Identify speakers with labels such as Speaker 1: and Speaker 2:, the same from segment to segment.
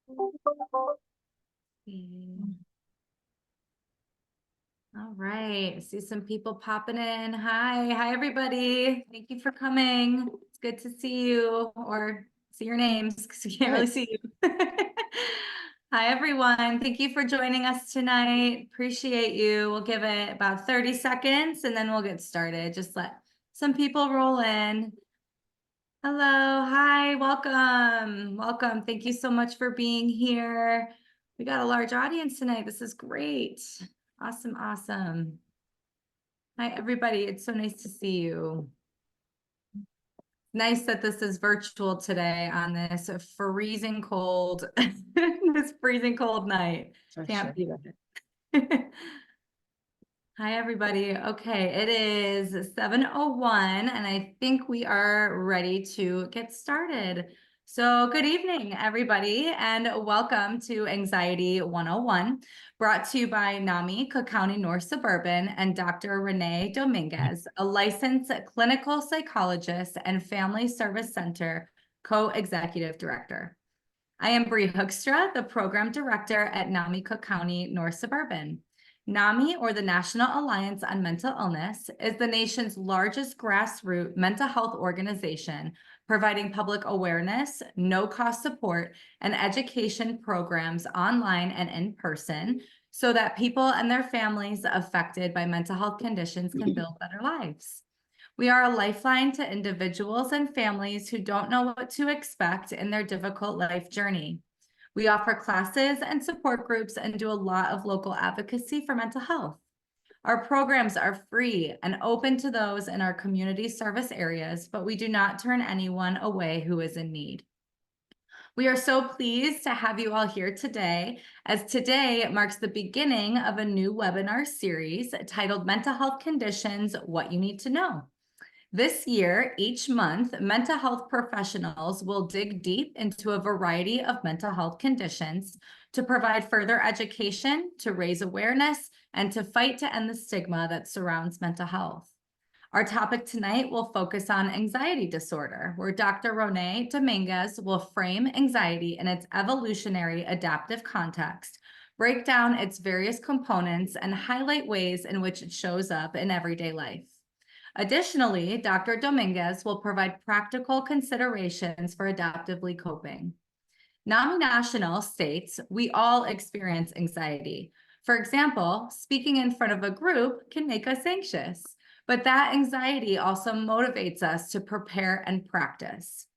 Speaker 1: All right, see some people popping in. Hi everybody. Thank you for coming. It's good to see you or see your names because we can't really see you. Hi everyone. Thank you for joining us tonight. Appreciate you. We'll give it about 30 seconds and then we'll get started. Just let some people roll in. Hello, hi, welcome. Welcome. Thank you so much for being here. We got a large audience tonight. This is great. Awesome, awesome. Hi, everybody. It's so nice to see you. Nice that this is virtual today on this freezing cold, this freezing cold night. Can't beat it. Hi, everybody. Okay, it is 7:01, and I think we are ready to get started. So good evening, everybody, and welcome to Anxiety 101, brought to you by NAMI, Cook County North Suburban, and Dr. Renee Dominguez, a licensed clinical psychologist and family service center co-executive director. I am Bree Hookstra, the program director at NAMI Cook County North Suburban. NAMI, or the National Alliance on Mental Illness, is the nation's largest grassroots mental health organization, providing public awareness, no-cost support, and education programs online and in person so that people and their families affected by mental health conditions can build better lives. We are a lifeline to individuals and families who don't know what to expect in their difficult life journey. We offer classes and support groups and do a lot of local advocacy for mental health. Our programs are free and open to those in our community service areas, but we do not turn anyone away who is in need. We are so pleased to have you all here today, as today marks the beginning of a new webinar series titled Mental Health Conditions, What You Need to Know. This year, each month, mental health professionals will dig deep into a variety of mental health conditions to provide further education, to raise awareness, and to fight to end the stigma that surrounds mental health. Our topic tonight will focus on anxiety disorder, where Dr. Renee Dominguez will frame anxiety in its evolutionary adaptive context, break down its various components, and highlight ways in which it shows up in everyday life. Additionally, Dr. Dominguez will provide practical considerations for adaptively coping. NAMI National states we all experience anxiety. For example, speaking in front of a group can make us anxious, but that anxiety also motivates us to prepare and practice.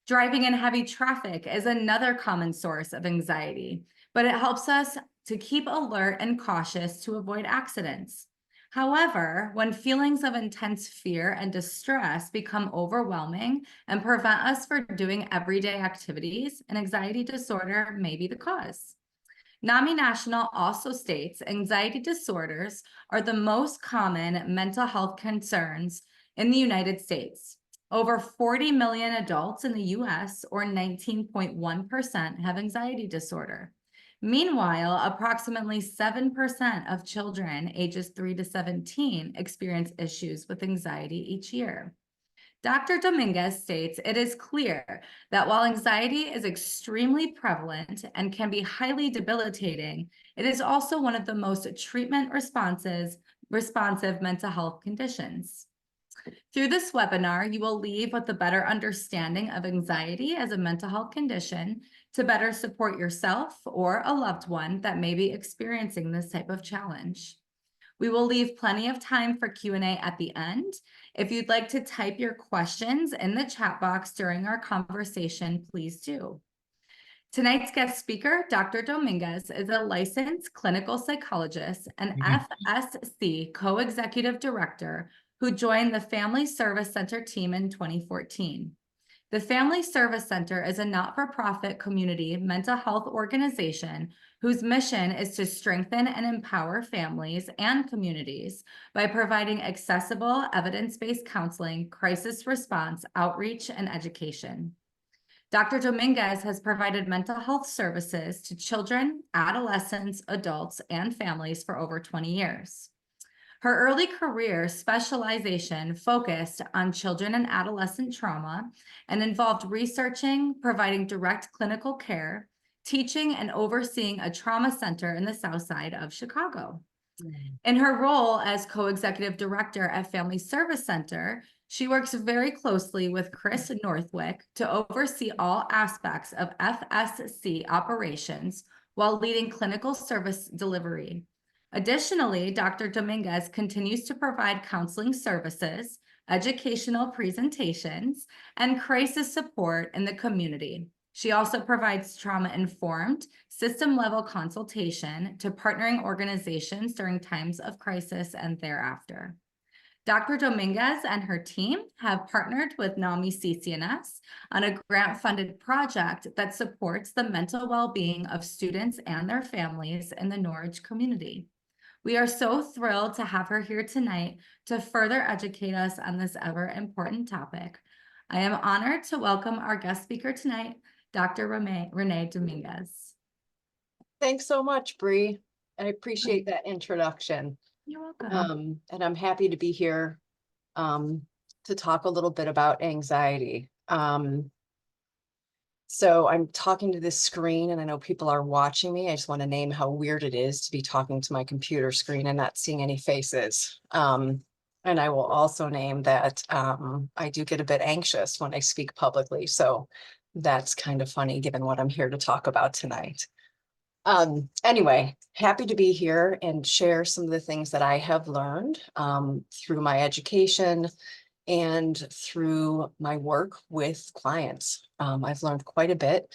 Speaker 1: Driving in heavy traffic is another common source of anxiety, but it helps us to keep alert and cautious to avoid accidents. However, when feelings of intense fear and distress become overwhelming and prevent us from doing everyday activities, an anxiety disorder may be the cause. NAMI National also states anxiety disorders are the most common mental health concerns in the United States. Over 40 million adults in the US, or 19.1%, have anxiety disorder. Meanwhile, approximately 7% of children ages 3 to 17 experience issues with anxiety each year. Dr. Dominguez states it is clear that while anxiety is extremely prevalent and can be highly debilitating, it is also one of the most treatment responsive mental health conditions. Through this webinar, you will leave with a better understanding of anxiety as a mental health condition to better support yourself or a loved one that may be experiencing this type of challenge. We will leave plenty of time for Q&A at the end. If you'd like to type your questions in the chat box during our conversation, please do. Tonight's guest speaker, Dr. Dominguez, is a licensed clinical psychologist and FSC co-executive director who joined the Family Service Center team in 2014. The Family Service Center is a not-for-profit community mental health organization whose mission is to strengthen and empower families and communities by providing accessible, evidence-based counseling, crisis response, outreach, and education. Dr. Dominguez has provided mental health services to children, adolescents, adults, and families for over 20 years. Her early career specialization focused on children and adolescent trauma and involved researching, providing direct clinical care, teaching and overseeing a trauma center in the South Side of Chicago. In her role as co-executive director at Family Service Center, she works very closely with Chris Northwick to oversee all aspects of FSC operations while leading clinical service delivery. Additionally, Dr. Dominguez continues to provide counseling services, educational presentations, and crisis support in the community. She also provides trauma-informed, system-level consultation to partnering organizations during times of crisis and thereafter. Dr. Dominguez and her team have partnered with NAMI CCNS on a grant-funded project that supports the mental well-being of students and their families in the Norwich community. We are so thrilled to have her here tonight to further educate us on this ever-important topic. I am honored to welcome our guest speaker tonight, Dr. Renee Dominguez.
Speaker 2: Thanks so much, Bree. I appreciate that introduction.
Speaker 1: You're welcome.
Speaker 2: And I'm happy to be here to talk a little bit about anxiety. So I'm talking to this screen and I know people are watching me. I just want to name how weird it is to be talking to my computer screen and not seeing any faces. And I will also name that I do get a bit anxious when I speak publicly. So that's kind of funny given what I'm here to talk about tonight. Anyway, happy to be here and share some of the things that I have learned through my education and through my work with clients. I've learned quite a bit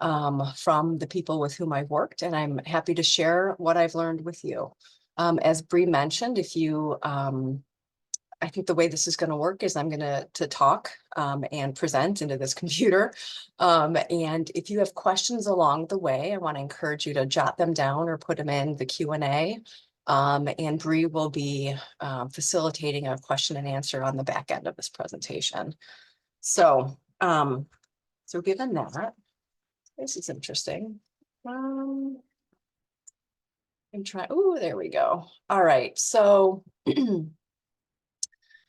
Speaker 2: from the people with whom I've worked, and I'm happy to share what I've learned with you. As Bree mentioned, if you I think the way this is going to work is I'm going to talk and present into this computer. And if you have questions along the way, I want to encourage you to jot them down or put them in the Q&A. And Bree will be facilitating a question and answer on the back end of this presentation. So, given that, this is interesting. I'm trying, oh, there we go. All right, so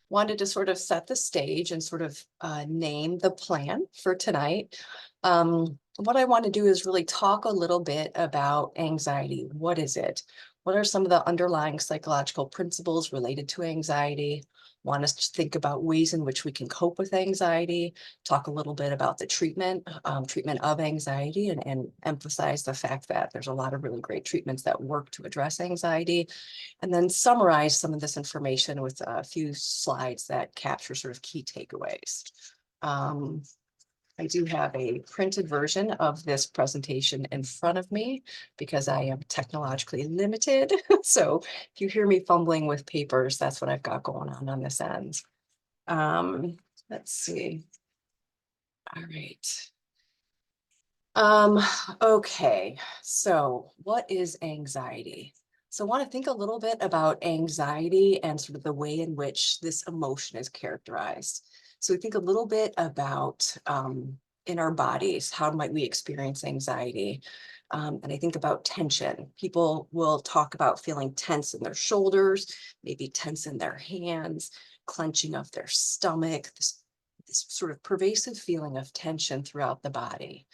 Speaker 2: wanted to sort of set the stage and sort of name the plan for tonight. What I want to do is really talk a little bit about anxiety. What is it? What are some of the underlying psychological principles related to anxiety? Want us to think about ways in which we can cope with anxiety, talk a little bit about the treatment of anxiety, and emphasize the fact that there's a lot of really great treatments that work to address anxiety, and then summarize some of this information with a few slides that capture sort of key takeaways. I do have a printed version of this presentation in front of me because I am technologically limited. So if you hear me fumbling with papers, that's what I've got going on this end. Let's see. All right. Okay, so what is anxiety? So I want to think a little bit about anxiety and sort of the way in which this emotion is characterized. So we think a little bit about in our bodies, how might we experience anxiety? And I think about tension. People will talk about feeling tense in their shoulders, maybe tense in their hands, clenching of their stomach, this sort of pervasive feeling of tension throughout the body.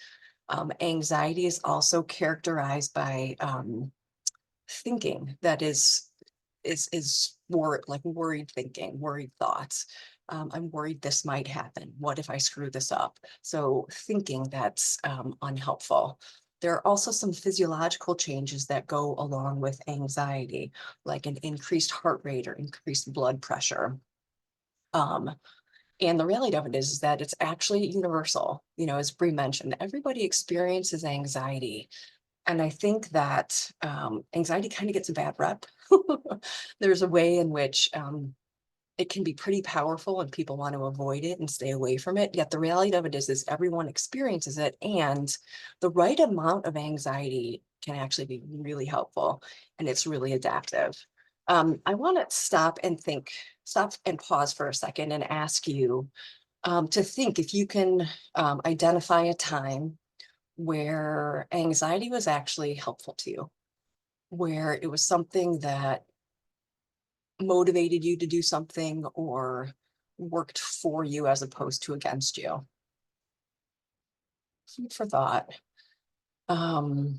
Speaker 2: Anxiety is also characterized by thinking that is more like worried thinking, worried thoughts. I'm worried this might happen. What if I screw this up? So thinking that's unhelpful. There are also some physiological changes that go along with anxiety, like an increased heart rate or increased blood pressure. And the reality of it is that it's actually universal. You know, as Bree mentioned, everybody experiences anxiety. And I think that anxiety kind of gets a bad rep. There's a way in which it can be pretty powerful and people want to avoid it and stay away from it. Yet the reality of it is everyone experiences it. And the right amount of anxiety can actually be really helpful. And it's really adaptive. I want to stop and pause for a second and ask you to think if you can identify a time where anxiety was actually helpful to you, where it was something that motivated you to do something or worked for you as opposed to against you. Food for thought. I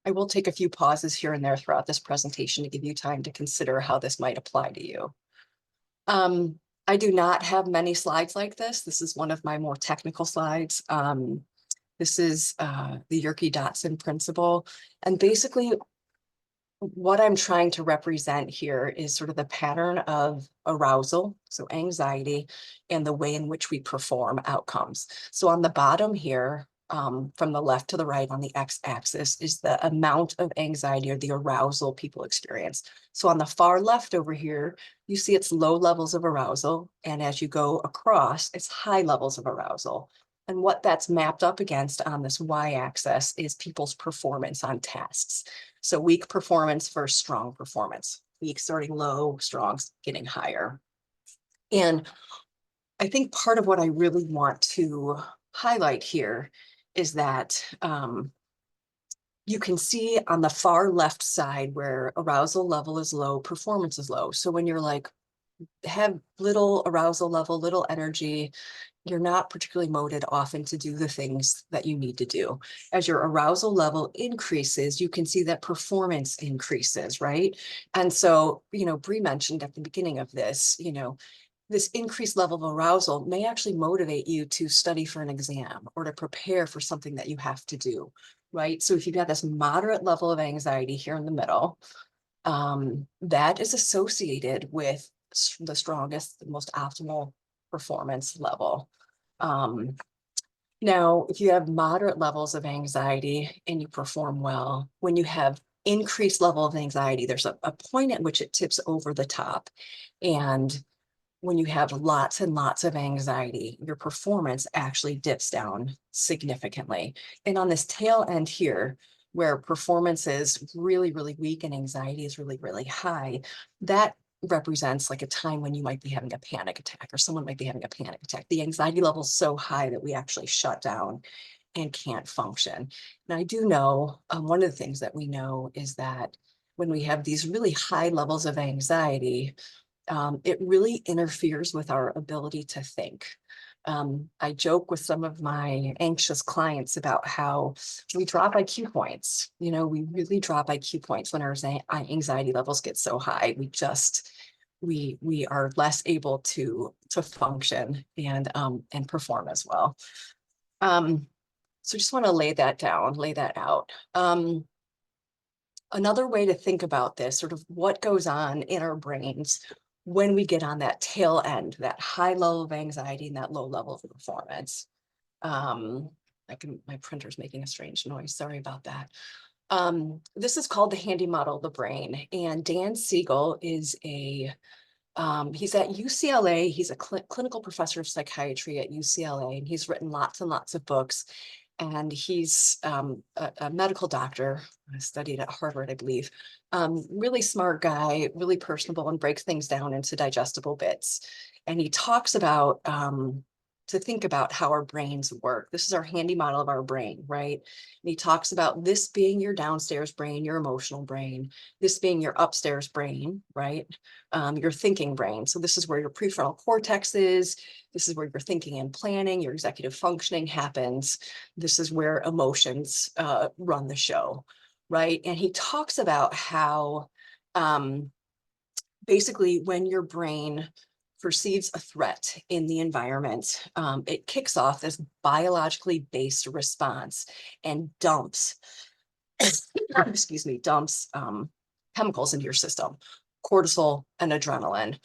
Speaker 2: will take a few pauses here and there throughout this presentation to give you time to consider how this might apply to you. I do not have many slides like this. This is one of my more technical slides. This is the Yerke-Dotson principle. And basically, what I'm trying to represent here is sort of the pattern of arousal, so anxiety, and the way in which we perform outcomes. So on the bottom here, from the left to the right on the x-axis is the amount of anxiety or the arousal people experience. So on the far left over here, you see it's low levels of arousal. And as you go across, it's high levels of arousal. And what that's mapped up against on this y-axis is people's performance on tasks. So weak performance versus strong performance. Weak starting low, strong getting higher. And I think part of what I really want to highlight here is that you can see on the far left side where arousal level is low, performance is low. So when you're like, have little arousal level, little energy, you're not particularly motivated often to do the things that you need to do. As your arousal level increases, you can see that performance increases, right? And so, Bree mentioned at the beginning of this, this increased level of arousal may actually motivate you to study for an exam or to prepare for something that you have to do, right? So if you've got this moderate level of anxiety here in the middle, that is associated with the strongest, the most optimal performance level. Now, if you have moderate levels of anxiety and you perform well, when you have increased level of anxiety, there's a point at which it tips over the top. And when you have lots and lots of anxiety, your performance actually dips down significantly. And on this tail end here, where performance is really, really weak and anxiety is really, really high, that represents like a time when you might be having a panic attack or someone might be having a panic attack. The anxiety level is so high that we actually shut down and can't function. And I do know one of the things that we know is that when we have these really high levels of anxiety, it really interferes with our ability to think. I joke with some of my anxious clients about how we drop IQ points. We really drop IQ points when our anxiety levels get so high. We are less able to function and perform as well. So just want to lay that out. Another way to think about this, sort of what goes on in our brains when we get on that tail end, that high level of anxiety and that low level of performance. My printer's making a strange noise. Sorry about that. This is called the handy model of the brain. And Dan Siegel is he's at UCLA. He's a clinical professor of psychiatry at UCLA, and he's written lots and lots of books. And he's a medical doctor, studied at Harvard, I believe. Really smart guy, really personable, and breaks things down into digestible bits. And he talks about to think about how our brains work. This is our handy model of our brain, right? And he talks about this being your downstairs brain, your emotional brain, this being your upstairs brain, right? Your thinking brain. So this is where your prefrontal cortex is. This is where your thinking and planning, your executive functioning happens. This is where emotions run the show, right? And he talks about how basically when your brain perceives a threat in the environment, it kicks off this biologically based response and dumps, dumps chemicals into your system, cortisol and adrenaline,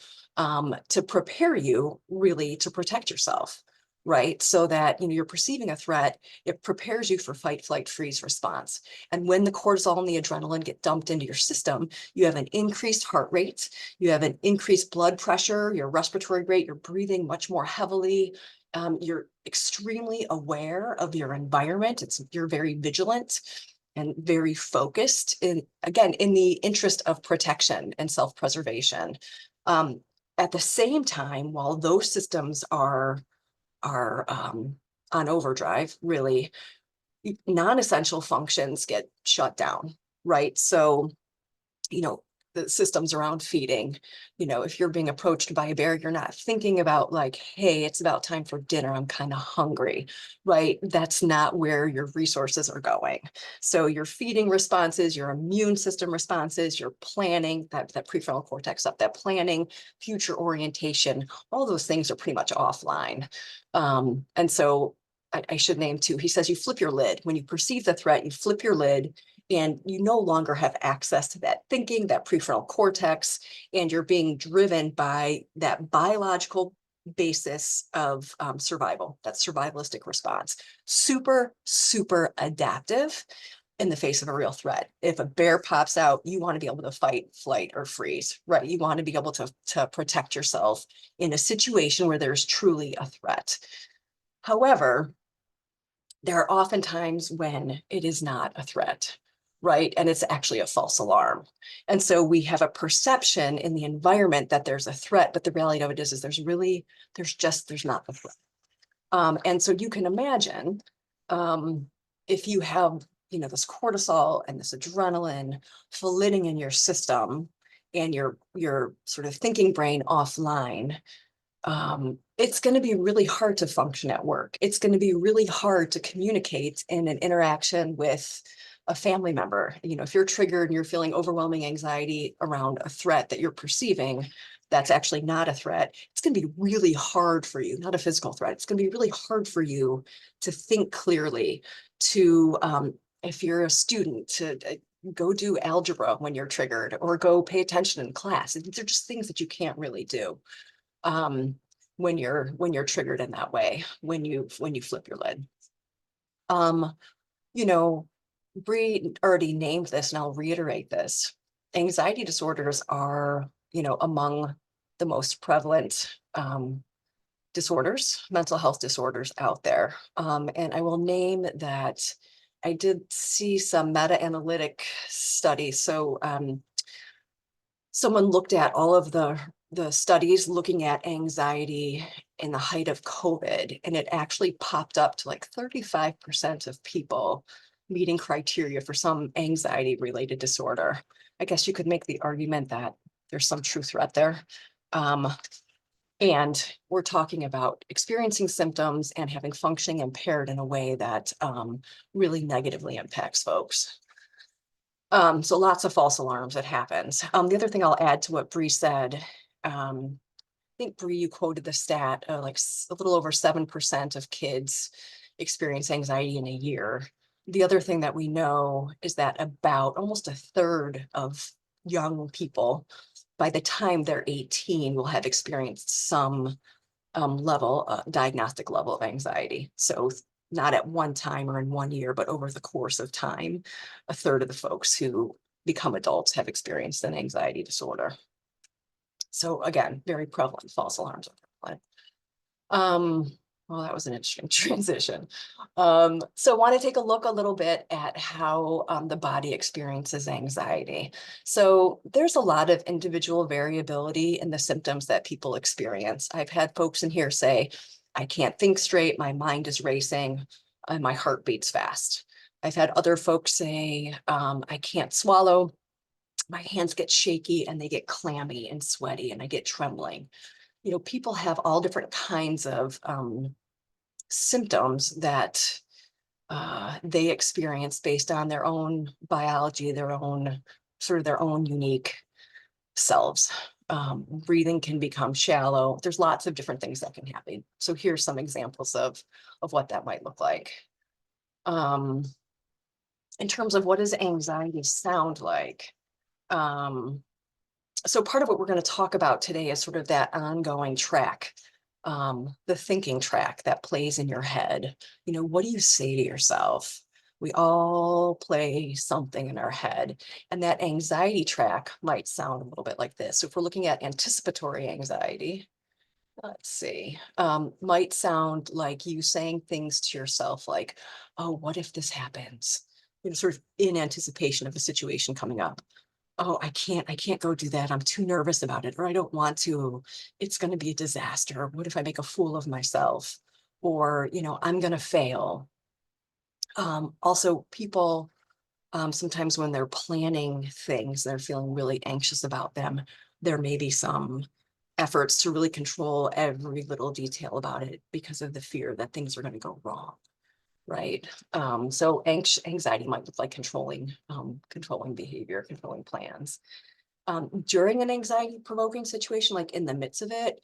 Speaker 2: to prepare you really to protect yourself, right? So that you're perceiving a threat, it prepares you for fight, flight, freeze response. And when the cortisol and the adrenaline get dumped into your system, you have an increased heart rate, you have an increased blood pressure, your respiratory rate, you're breathing much more heavily. You're extremely aware of your environment. You're very vigilant and very focused in the interest of protection and self-preservation. At the same time, while those systems are on overdrive, really, non-essential functions get shut down, right? So, the systems around feeding. If you're being approached by a bear, you're not thinking about like, hey, it's about time for dinner, I'm kind of hungry, right? That's not where your resources are going. So your feeding responses, your immune system responses, your planning, that prefrontal cortex stuff, that planning, future orientation, all those things are pretty much offline. And so I should name too, he says you flip your lid. When you perceive the threat, you flip your lid and you no longer have access to that thinking, that prefrontal cortex, and you're being driven by that biological basis of survival, that survivalistic response. Super, super adaptive in the face of a real threat. If a bear pops out, you want to be able to fight, flight, or freeze, right? You want to be able to protect yourself in a situation where there's truly a threat. However, there are often times when it is not a threat, right? And it's actually a false alarm. And so we have a perception in the environment that there's a threat, but the reality of it is there's not a threat. And so you can imagine if you have, this cortisol and this adrenaline flitting in your system and your sort of thinking brain offline, it's going to be really hard to function at work. It's going to be really hard to communicate in an interaction with a family member. If you're triggered and you're feeling overwhelming anxiety around a threat that you're perceiving, that's actually not a threat. It's going to be really hard for you, not a physical threat. It's going to be really hard for you to think clearly, if you're a student, to go do algebra when you're triggered or go pay attention in class. They're just things that you can't really do when you're triggered in that way, when you flip your lid. Bree already named this, and I'll reiterate this. Anxiety disorders are, among the most prevalent disorders, mental health disorders out there. And I will name that I did see some meta-analytic studies. So someone looked at all of the studies looking at anxiety in the height of COVID, and it actually popped up to like 35% of people meeting criteria for some anxiety related disorder. I guess you could make the argument that there's some true threat there. And we're talking about experiencing symptoms and having functioning impaired in a way that really negatively impacts folks. So lots of false alarms that happens. The other thing I'll add to what Bree said, I think Bree, you quoted the stat, like a little over 7% of kids experience anxiety in a year. The other thing that we know is that about almost a third of young people, by the time they're 18, will have experienced some diagnostic level of anxiety. So not at one time or in 1 year, but over the course of time, a third of the folks who become adults have experienced an anxiety disorder. So again, very prevalent. False alarms are prevalent. Well, that was an interesting transition. So I want to take a look a little bit at how the body experiences anxiety. So there's a lot of individual variability in the symptoms that people experience. I've had folks in here say, I can't think straight, my mind is racing, and my heart beats fast. I've had other folks say, I can't swallow, my hands get shaky and they get clammy and sweaty and I get trembling. People have all different kinds of symptoms that they experience based on their own biology, their own unique selves. Breathing can become shallow. There's lots of different things that can happen. So here's some examples of what that might look like. In terms of what does anxiety sound like? So part of what we're going to talk about today is sort of that ongoing track, the thinking track that plays in your head. What do you say to yourself? We all play something in our head, and that anxiety track might sound a little bit like this. So if we're looking at anticipatory anxiety, let's see, might sound like you saying things to yourself like, oh, what if this happens? Sort of in anticipation of a situation coming up. Oh, I can't go do that. I'm too nervous about it, or I don't want to. It's going to be a disaster. What if I make a fool of myself? Or, I'm going to fail. Also, people Sometimes when they're planning things, they're feeling really anxious about them. There may be some efforts to really control every little detail about it because of the fear that things are going to go wrong. Right. So anxiety might look like controlling behavior, controlling plans. During an anxiety provoking situation, like in the midst of it,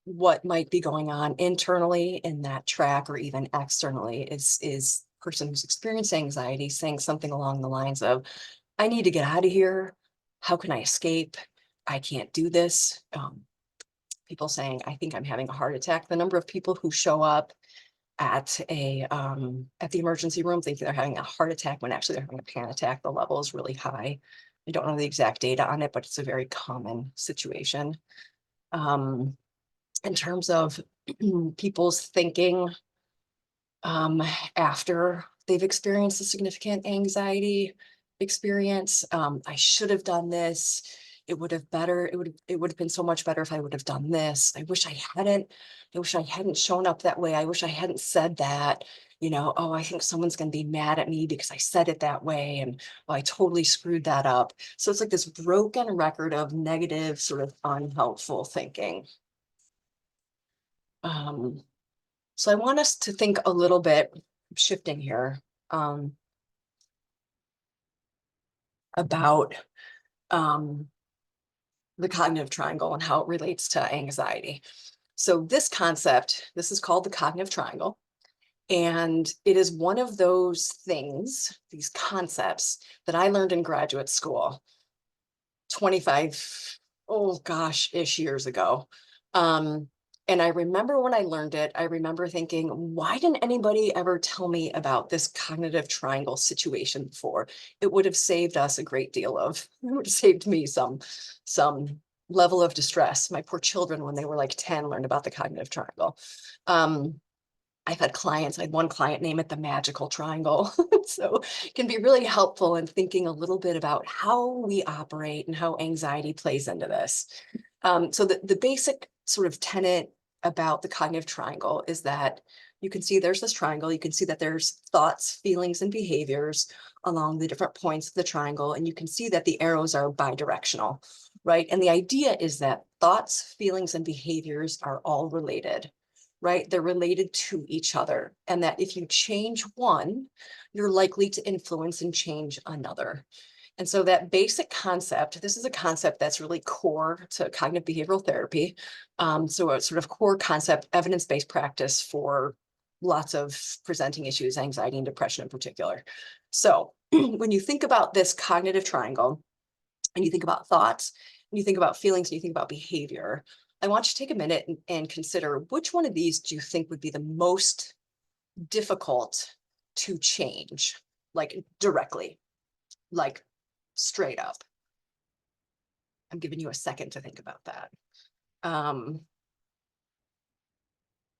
Speaker 2: what might be going on internally in that track or even externally is person who's experiencing anxiety saying something along the lines of, I need to get out of here. How can I escape? I can't do this. People saying, I think I'm having a heart attack. The number of people who show up at the emergency room thinking they're having a heart attack when actually they're having a panic attack, the level is really high. I don't know the exact data on it, but it's a very common situation. In terms of people's thinking after they've experienced a significant anxiety experience, I should have done this. It would have been so much better if I would have done this. I wish I hadn't shown up that way. I wish I hadn't said that, oh, I think someone's going to be mad at me because I said it that way. And oh, I totally screwed that up. So it's like this broken record of negative, sort of unhelpful thinking. So I want us to think a little bit, shifting here, about the cognitive triangle and how it relates to anxiety. So this concept, this is called the cognitive triangle. And it is one of those things, these concepts that I learned in graduate school 25, oh gosh, ish years ago. And I remember when I learned it, I remember thinking, why didn't anybody ever tell me about this cognitive triangle situation before? It would have saved us a great deal it would have saved me some level of distress. My poor children, when they were like 10, learned about the cognitive triangle. I've had clients, I had one client name it the magical triangle. So it can be really helpful in thinking a little bit about how we operate and how anxiety plays into this. So the basic sort of tenet about the cognitive triangle is that you can see there's this triangle. You can see that there's thoughts, feelings, and behaviors along the different points of the triangle. And you can see that the arrows are bidirectional, right? And the idea is that thoughts, feelings, and behaviors are all related, right? They're related to each other. And that if you change one, you're likely to influence and change another. And so that basic concept, this is a concept that's really core to cognitive behavioral therapy. So a sort of core concept, evidence-based practice for lots of presenting issues, anxiety and depression in particular. So when you think about this cognitive triangle, and you think about thoughts, and you think about feelings, and you think about behavior, I want you to take a minute and consider which one of these do you think would be the most difficult to change, like directly, like straight up. I'm giving you a second to think about that.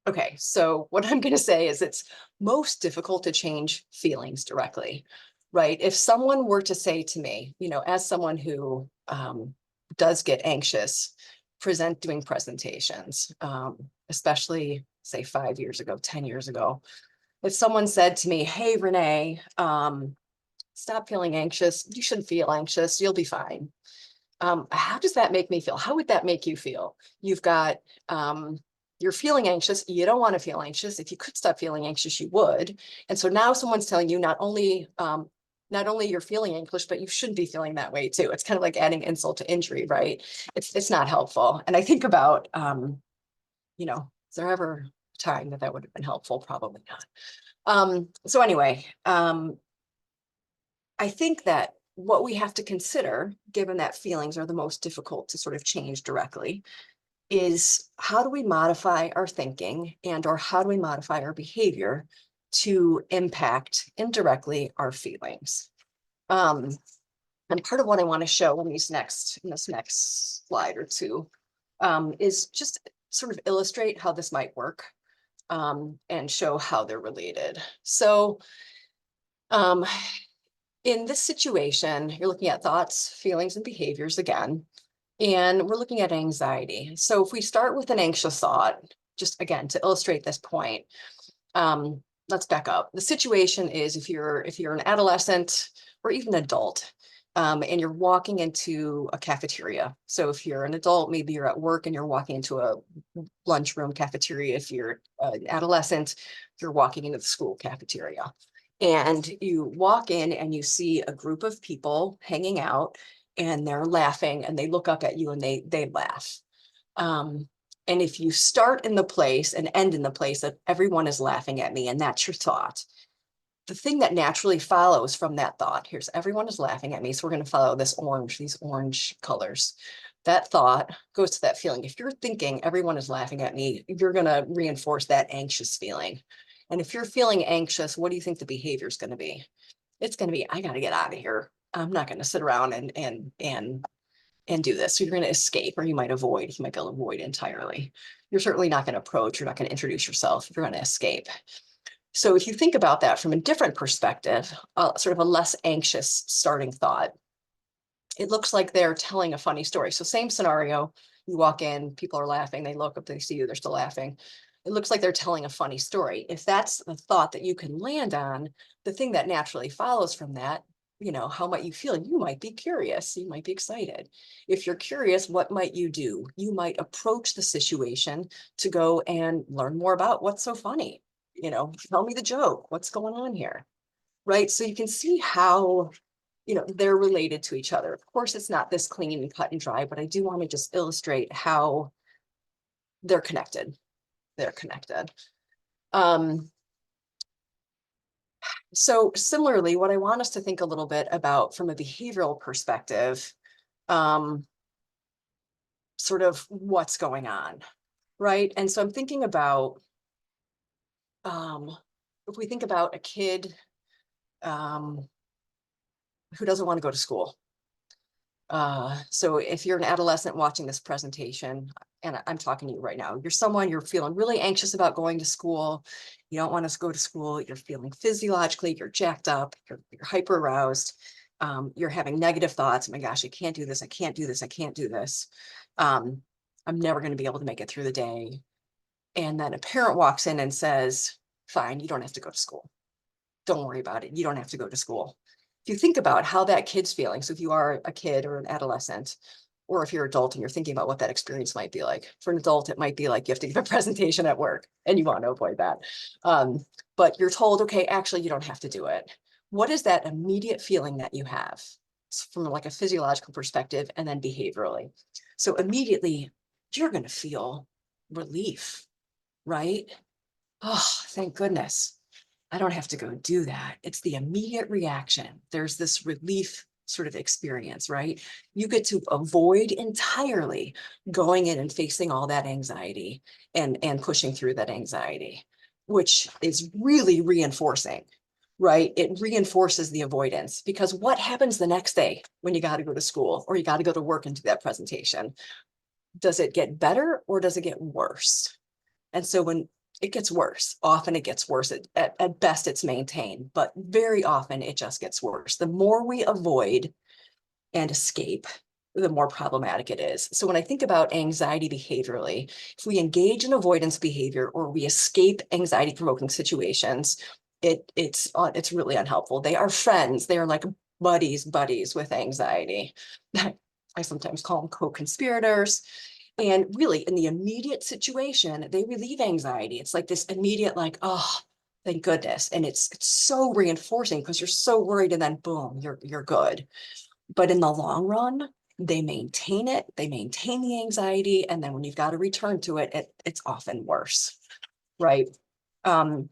Speaker 2: Okay, so what I'm going to say is it's most difficult to change feelings directly, right? If someone were to say to me, as someone who does get anxious, doing presentations, especially say 5 years ago, 10 years ago, if someone said to me, hey, Renee, stop feeling anxious. You shouldn't feel anxious. You'll be fine. How does that make me feel? How would that make you feel? You've got, you're feeling anxious. You don't want to feel anxious. If you could stop feeling anxious, you would. And so now someone's telling you not only you're feeling anxious, but you shouldn't be feeling that way too. It's kind of like adding insult to injury, right? It's not helpful. And I think about, is there ever a time that would have been helpful? Probably not. So anyway, I think that what we have to consider, given that feelings are the most difficult to sort of change directly, is how do we modify our thinking or how do we modify our behavior to impact indirectly our feelings? And part of what I want to show in this next slide or two is just sort of illustrate how this might work and show how they're related. So in this situation, you're looking at thoughts, feelings, and behaviors again, and we're looking at anxiety. So if we start with an anxious thought, just again, to illustrate this point, let's back up. The situation is if you're an adolescent or even adult, and you're walking into a cafeteria. So if you're an adult, maybe you're at work and you're walking into a lunchroom cafeteria. If you're an adolescent, you're walking into the school cafeteria. And you walk in and you see a group of people hanging out and they're laughing and they look up at you and they laugh. And if you start in the place and end in the place that everyone is laughing at me, and that's your thought, the thing that naturally follows from that thought, here's everyone is laughing at me, so we're going to follow this orange, these orange colors. That thought goes to that feeling. If you're thinking everyone is laughing at me, you're going to reinforce that anxious feeling. And if you're feeling anxious, what do you think the behavior is going to be? It's going to be, I got to get out of here. I'm not going to sit around and do this. So you're going to escape, or you might avoid. You might be able to avoid entirely. You're certainly not going to approach. You're not going to introduce yourself. You're going to escape. So if you think about that from a different perspective, sort of a less anxious starting thought, it looks like they're telling a funny story. So same scenario, you walk in, people are laughing, they look up, they see you, they're still laughing. It looks like they're telling a funny story. If that's the thought that you can land on, the thing that naturally follows from that, how might you feel? You might be curious, you might be excited. If you're curious, what might you do? You might approach the situation to go and learn more about what's so funny. Tell me the joke, what's going on here, right? So you can see how they're related to each other. Of course, it's not this clean and cut and dry, but I do want to just illustrate how they're connected. They're connected. So similarly, what I want us to think a little bit about from a behavioral perspective, sort of what's going on, right? And so I'm thinking about, if we think about a kid who doesn't want to go to school. So if you're an adolescent watching this presentation, and I'm talking to you right now, you're feeling really anxious about going to school. You don't want to go to school. You're feeling physiologically, you're jacked up, you're hyper aroused. You're having negative thoughts. Oh my gosh, I can't do this. I can't do this. I can't do this. I'm never going to be able to make it through the day. And then a parent walks in and says, fine, you don't have to go to school. Don't worry about it. You don't have to go to school. If you think about how that kid's feeling, so if you are a kid or an adolescent, or if you're an adult and you're thinking about what that experience might be like. For an adult, it might be like you have to give a presentation at work and you want to avoid that. But you're told, okay, actually, you don't have to do it. What is that immediate feeling that you have from like a physiological perspective and then behaviorally? So immediately, you're going to feel relief, right? Oh, thank goodness. I don't have to go do that. It's the immediate reaction. There's this relief sort of experience, right? You get to avoid entirely going in and facing all that anxiety and pushing through that anxiety, which is really reinforcing, right? It reinforces the avoidance, because what happens the next day when you got to go to school or you got to go to work and do that presentation? Does it get better or does it get worse? And so when it gets worse, often it gets worse. At best, it's maintained, but very often it just gets worse. The more we avoid and escape, the more problematic it is. So when I think about anxiety behaviorally, if we engage in avoidance behavior or we escape anxiety-provoking situations, it's really unhelpful. They are friends. They are like buddies with anxiety. I sometimes call them co-conspirators. And really, in the immediate situation, they relieve anxiety. It's like this immediate, like, oh, thank goodness. And it's so reinforcing because you're so worried, and then boom, you're good. But in the long run, they maintain it. They maintain the anxiety, and then when you've got to return to it, it's often worse, right? So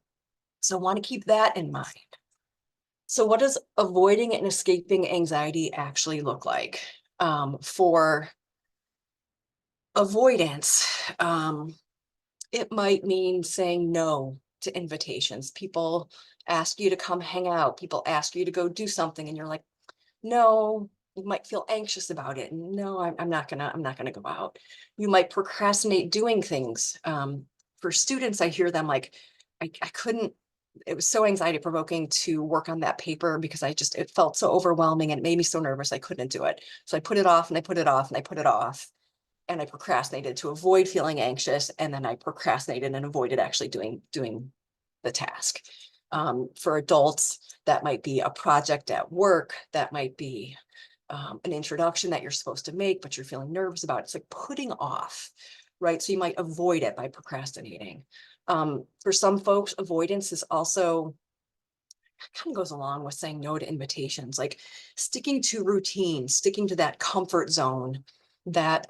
Speaker 2: I want to keep that in mind. So what does avoiding and escaping anxiety actually look like? For avoidance, it might mean saying no to invitations. People ask you to come hang out. People ask you to go do something, and you're like, no. You might feel anxious about it. No, I'm not gonna go out. You might procrastinate doing things. For students, I hear them like, I couldn't. It was so anxiety provoking to work on that paper because it felt so overwhelming and it made me so nervous I couldn't do it. So I put it off and I put it off and I put it off. And I procrastinated to avoid feeling anxious, and then I procrastinated and avoided actually doing the task. For adults, that might be a project at work, that might be an introduction that you're supposed to make, but you're feeling nervous about it. It's like putting off, right? So you might avoid it by procrastinating. For some folks, avoidance is also kind of goes along with saying no to invitations, like sticking to routine, sticking to that comfort zone that,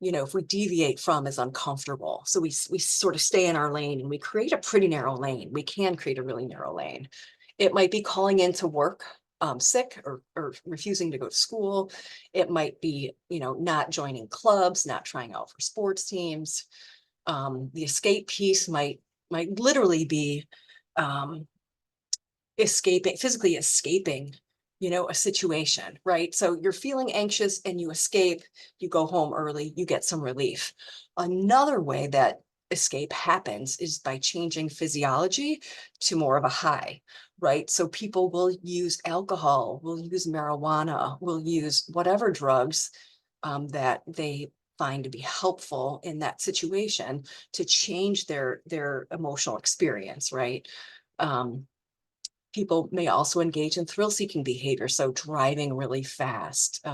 Speaker 2: if we deviate from is uncomfortable. So we sort of stay in our lane and we create a pretty narrow lane. We can create a really narrow lane. It might be calling into work sick or refusing to go to school. It might be, not joining clubs, not trying out for sports teams. The escape piece might literally be physically escaping, a situation, right? So you're feeling anxious and you escape, you go home early, you get some relief. Another way that escape happens is by changing physiology to more of a high, right? So people will use alcohol, will use marijuana, will use whatever drugs that they find to be helpful in that situation to change their emotional experience, right? People may also engage in thrill-seeking behavior, so driving really fast,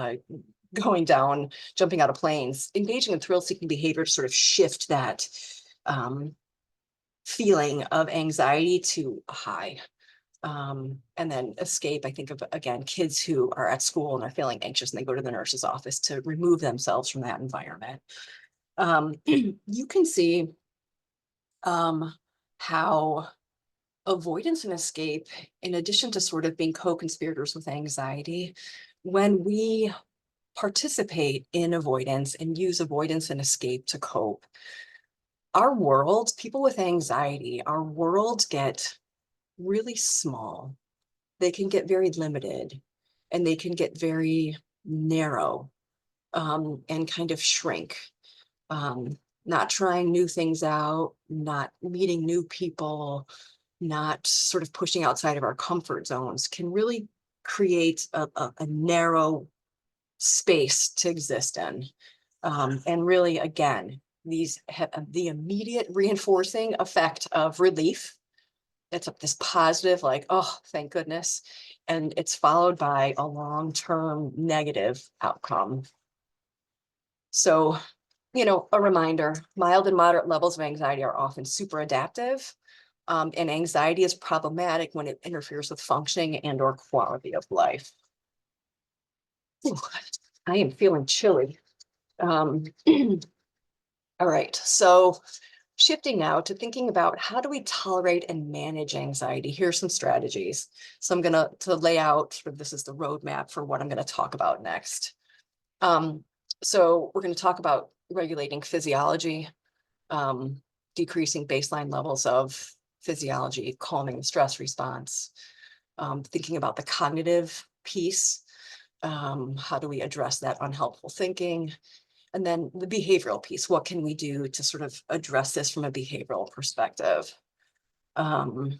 Speaker 2: jumping out of planes, engaging in thrill-seeking behavior to sort of shift that feeling of anxiety to a high. And then escape, I think of, again, kids who are at school and are feeling anxious and they go to the nurse's office to remove themselves from that environment. You can see how avoidance and escape, in addition to sort of being co-conspirators with anxiety, when we participate in avoidance and use avoidance and escape to cope, our world, people with anxiety, our worlds get really small. They can get very limited and they can get very narrow and kind of shrink. Not trying new things out, not meeting new people, not sort of pushing outside of our comfort zones can really create a narrow space to exist in. And really, again, these have the immediate reinforcing effect of relief. It's this positive, like, oh, thank goodness. And it's followed by a long-term negative outcome. So, a reminder, mild and moderate levels of anxiety are often super adaptive. And anxiety is problematic when it interferes with functioning and or quality of life. Ooh, I am feeling chilly. All right, so shifting now to thinking about how do we tolerate and manage anxiety? Here's some strategies. So I'm gonna lay out, this is the roadmap for what I'm gonna talk about next. So we're gonna talk about regulating physiology, decreasing baseline levels of physiology, calming the stress response, thinking about the cognitive piece. How do we address that unhelpful thinking? And then the behavioral piece, what can we do to sort of address this from a behavioral perspective? All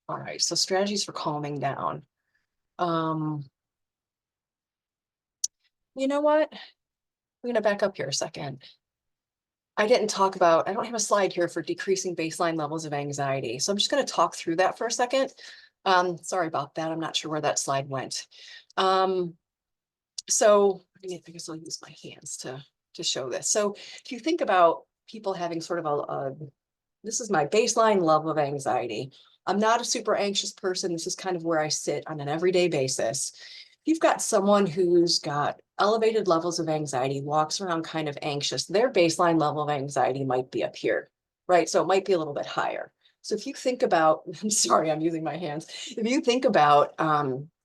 Speaker 2: right, so strategies for calming down. You know what? I'm gonna back up here a second. I don't have a slide here for decreasing baseline levels of anxiety. So I'm just going to talk through that for a second. Sorry about that. I'm not sure where that slide went. So I guess I'll use my hands to show this. So if you think about people having sort of this is my baseline level of anxiety. I'm not a super anxious person. This is kind of where I sit on an everyday basis. If you've got someone who's got elevated levels of anxiety, walks around kind of anxious, their baseline level of anxiety might be up here, right? So it might be a little bit higher. So if you think about, I'm sorry, I'm using my hands. If you think about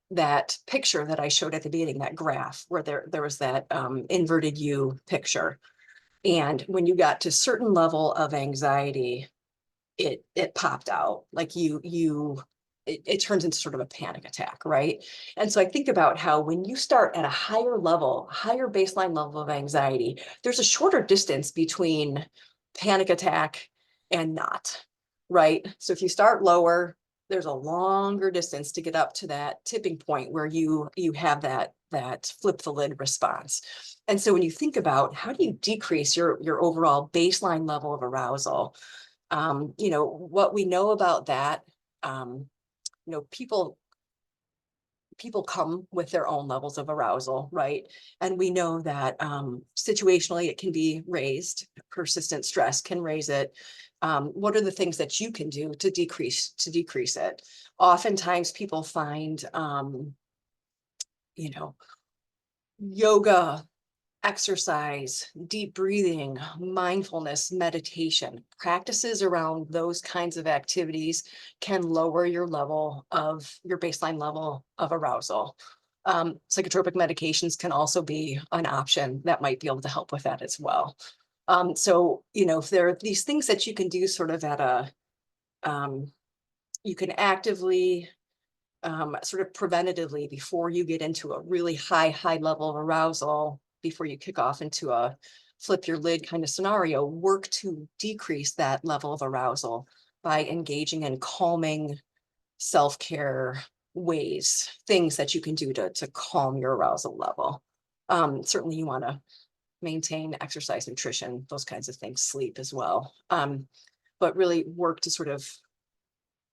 Speaker 2: that picture that I showed at the beginning, that graph where there was that inverted U picture. And when you got to a certain level of anxiety, it popped out, like it turns into sort of a panic attack, right? And so I think about how when you start at a higher level, higher baseline level of anxiety, there's a shorter distance between panic attack and not, right? So if you start lower, there's a longer distance to get up to that tipping point where you have that flip the lid response. And so when you think about how do you decrease your overall baseline level of arousal, You know, what we know about that, you know, people come with their own levels of arousal, right? And we know that situationally it can be raised. Persistent stress can raise it. What are the things that you can do to decrease it? Oftentimes people find, you know, yoga, exercise, deep breathing, mindfulness, meditation, practices around those kinds of activities can lower your baseline level of arousal. Psychotropic medications can also be an option that might be able to help with that as well. So, you know, if there are these things that you can do sort of at you can actively sort of preventatively before you get into a really high level of arousal, before you kick off into a flip your lid kind of scenario, work to decrease that level of arousal by engaging in calming self-care ways, things that you can do to calm your arousal level. Certainly you want to maintain exercise, nutrition, those kinds of things, sleep as well. But really work to sort of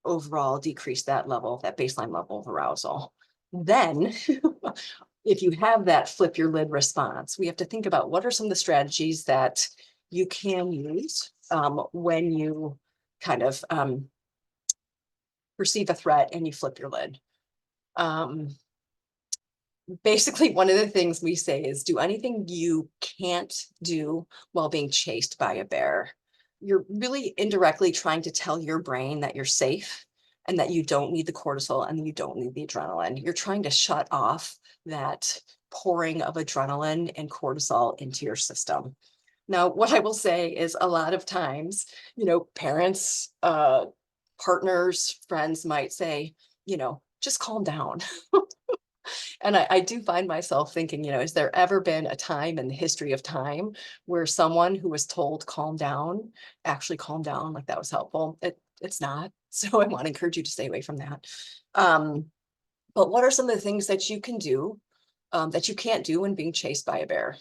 Speaker 2: overall decrease that baseline level of arousal. Then, if you have that flip your lid response, we have to think about what are some of the strategies that you can use when you kind of perceive a threat and you flip your lid. Basically, one of the things we say is do anything you can't do while being chased by a bear. You're really indirectly trying to tell your brain that you're safe and that you don't need the cortisol and you don't need the adrenaline. You're trying to shut off that pouring of adrenaline and cortisol into your system. Now, what I will say is a lot of times, you know, parents, partners, friends might say, you know, just calm down. And I do find myself thinking, you know, has there ever been a time in the history of time where someone who was told calm down actually calmed down, like that was helpful? It's not. So I want to encourage you to stay away from that. But what are some of the things that you can do that you can't do when being chased by a bear,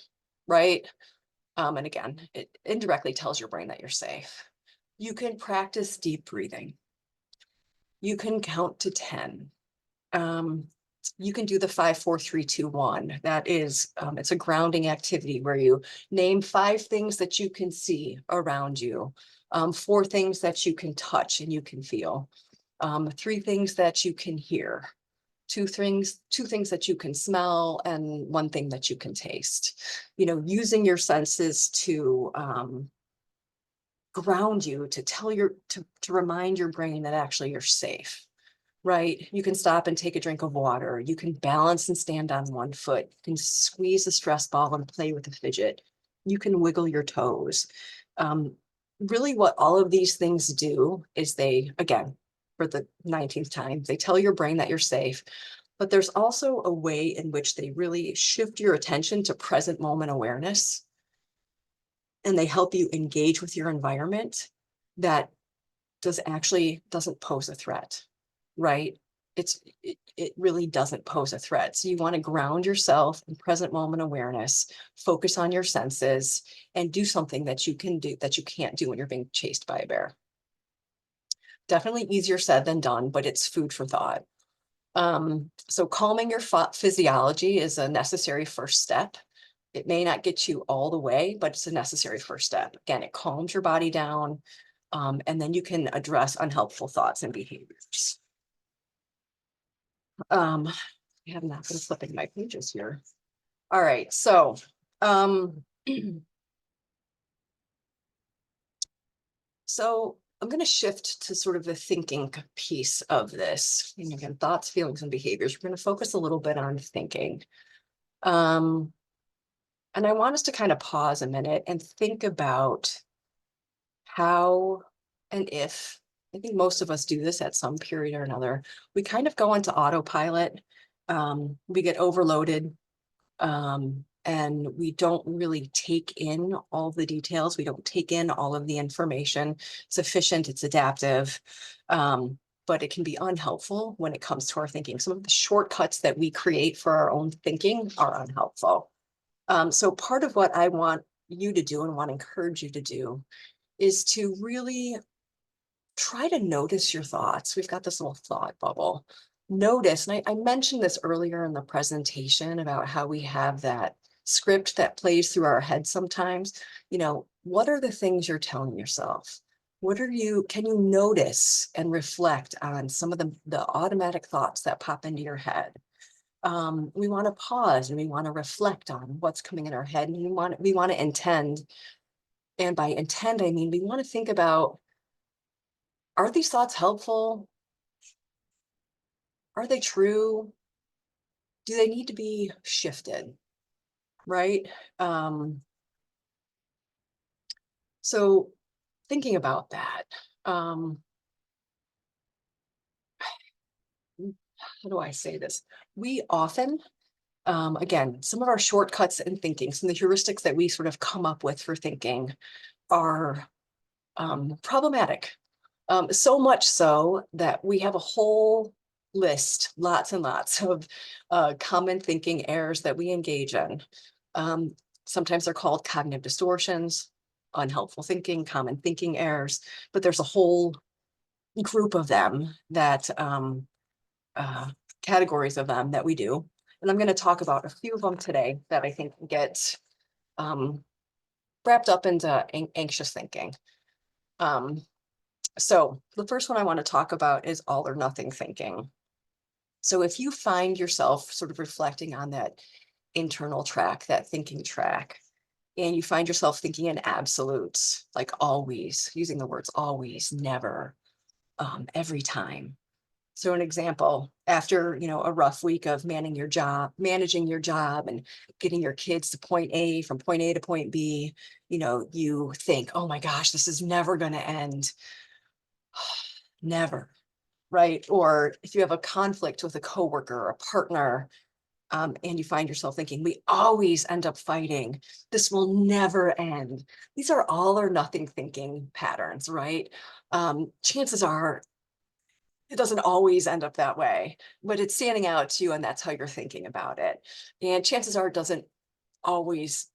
Speaker 2: right? And again, it indirectly tells your brain that you're safe. You can practice deep breathing. You can count to 10. You can do the 5, 4, 3, 2, 1. That is, it's a grounding activity where you name 5 things that you can see around you, 4 things that you can touch and you can feel, 3 things that you can hear, 2 things that you can smell, and 1 thing that you can taste. You know, using your senses to ground you, to to remind your brain that actually you're safe. Right. You can stop and take a drink of water. You can balance and stand on 1 foot. You can squeeze a stress ball and play with a fidget. You can wiggle your toes. Really what all of these things do is they, again, for the 19th time, they tell your brain that you're safe, but there's also a way in which they really shift your attention to present moment awareness. And they help you engage with your environment that doesn't pose a threat. Right? It really doesn't pose a threat. So you want to ground yourself in present moment awareness, focus on your senses, and do something that you can do that you can't do when you're being chased by a bear. Definitely easier said than done, but it's food for thought. So calming your physiology is a necessary first step. It may not get you all the way, but it's a necessary first step. Again, it calms your body down, and then you can address unhelpful thoughts and behaviors. I have not been flipping my pages here. All right, so so I'm going to shift to sort of the thinking piece of this. And again, thoughts, feelings, and behaviors. We're going to focus a little bit on thinking. And I want us to kind of pause a minute and think about how and if, I think most of us do this at some period or another, we kind of go into autopilot. We get overloaded. And we don't really take in all the details. We don't take in all of the information. It's efficient, it's adaptive, but it can be unhelpful when it comes to our thinking. Some of the shortcuts that we create for our own thinking are unhelpful. So part of what I want you to do and want to encourage you to do is to really try to notice your thoughts. We've got this little thought bubble. Notice, and I mentioned this earlier in the presentation about how we have that script that plays through our head sometimes. You know, what are the things you're telling yourself? Can you notice and reflect on some of the automatic thoughts that pop into your head? We want to pause and we want to reflect on what's coming in our head, and we want to intend. And by intend, I mean, we want to think about, are these thoughts helpful? Are they true? Do they need to be shifted? Right? So thinking about that, how do I say this? We often, again, some of our shortcuts in thinking, some of the heuristics that we sort of come up with for thinking are problematic. So much so that we have a whole list, lots and lots of common thinking errors that we engage in. Sometimes they're called cognitive distortions, unhelpful thinking, common thinking errors, but there's a whole group of them that categories of them that we do. And I'm going to talk about a few of them today that I think get wrapped up into anxious thinking. So the first one I want to talk about is all or nothing thinking. So if you find yourself sort of reflecting on that internal track, that thinking track, and you find yourself thinking in absolutes, like always, using the words always, never, every time. So an example, after, a rough week of managing your job and getting your kids to point A, from point A to point B, you think, oh my gosh, this is never going to end. Never, right? Or if you have a conflict with a coworker or a partner, and you find yourself thinking, we always end up fighting. This will never end. These are all or nothing thinking patterns, right? Chances are it doesn't always end up that way, but it's standing out to you and that's how you're thinking about it. And chances are it doesn't always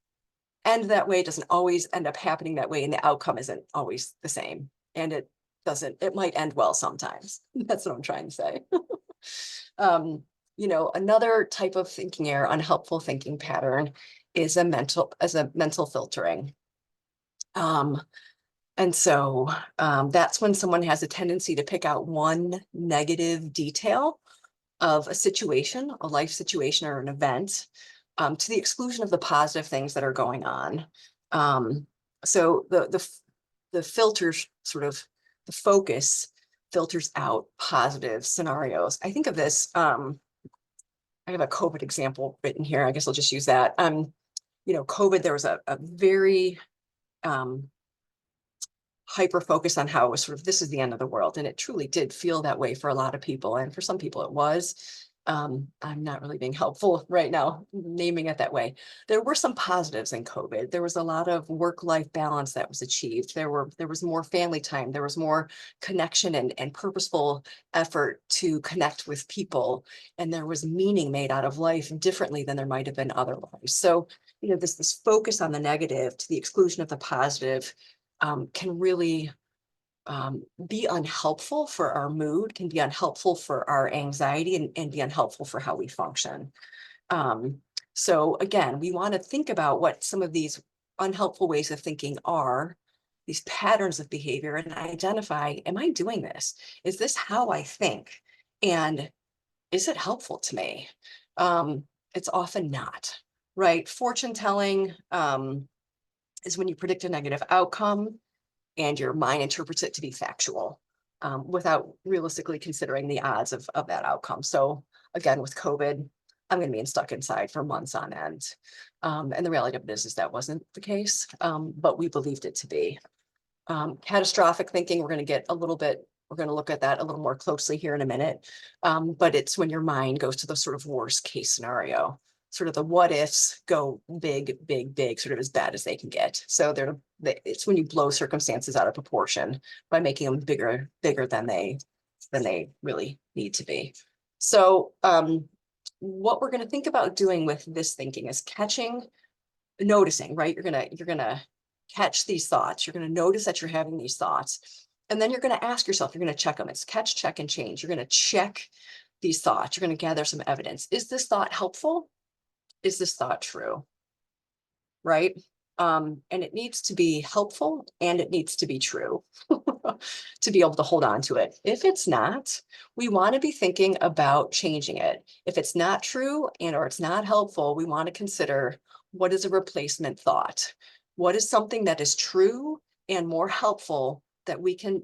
Speaker 2: end that way, doesn't always end up happening that way, and the outcome isn't always the same. And it might end well sometimes. That's what I'm trying to say. Another type of thinking error, unhelpful thinking pattern, is a mental filtering. And so that's when someone has a tendency to pick out one negative detail of a situation, a life situation or an event, to the exclusion of the positive things that are going on. So the filters, sort of the focus filters out positive scenarios. I think of this, I have a COVID example written here. I guess I'll just use that. COVID, there was a very hyper focus on how it was sort of, this is the end of the world. And it truly did feel that way for a lot of people. And for some people it was. I'm not really being helpful right now, naming it that way. There were some positives in COVID. There was a lot of work-life balance that was achieved. There was more family time. There was more connection and purposeful effort to connect with people. And there was meaning made out of life differently than there might have been otherwise. So, this focus on the negative to the exclusion of the positive can really be unhelpful for our mood, can be unhelpful for our anxiety, and be unhelpful for how we function. So again, we want to think about what some of these unhelpful ways of thinking are, these patterns of behavior, and identify, am I doing this? Is this how I think? And is it helpful to me? It's often not, right? Fortune telling is when you predict a negative outcome and your mind interprets it to be factual without realistically considering the odds of that outcome. So again, with COVID, I'm going to be stuck inside for months on end. And the reality of it is that wasn't the case, but we believed it to be. Catastrophic thinking, we're going to look at that a little more closely here in a minute. But it's when your mind goes to the sort of worst case scenario, sort of the what ifs go big, big, big, sort of as bad as they can get. So it's when you blow circumstances out of proportion by making them bigger than they really need to be. So what we're going to think about doing with this thinking is noticing, right? You're gonna catch these thoughts. You're gonna notice that you're having these thoughts. And then you're going to ask yourself, you're going to check them. It's catch, check, and change. You're going to check these thoughts. You're going to gather some evidence. Is this thought helpful? Is this thought true? Right? And it needs to be helpful and it needs to be true to be able to hold on to it. If it's not, we want to be thinking about changing it. If it's not true and or it's not helpful, we want to consider, what is a replacement thought? What is something that is true and more helpful that we can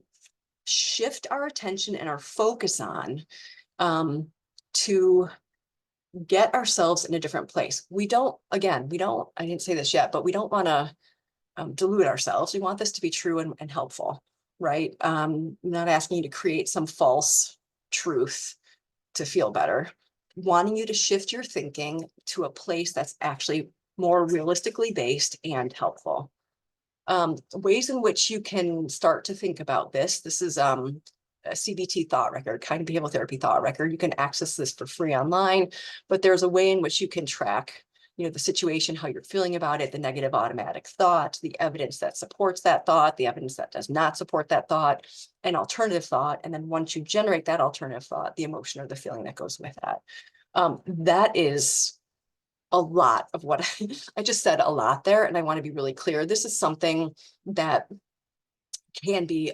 Speaker 2: shift our attention and our focus on to get ourselves in a different place. I didn't say this yet, but we don't want to delude ourselves. We want this to be true and helpful, right? I'm not asking you to create some false truth to feel better. Wanting you to shift your thinking to a place that's actually more realistically based and helpful. Ways in which you can start to think about this. This is a CBT thought record, cognitive behavioral therapy thought record. You can access this for free online, but there's a way in which you can track, the situation, how you're feeling about it, the negative automatic thought, the evidence that supports that thought, the evidence that does not support that thought, an alternative thought. And then once you generate that alternative thought, the emotion or the feeling that goes with that. That is a lot of what I just said a lot there. And I want to be really clear. This is something that can be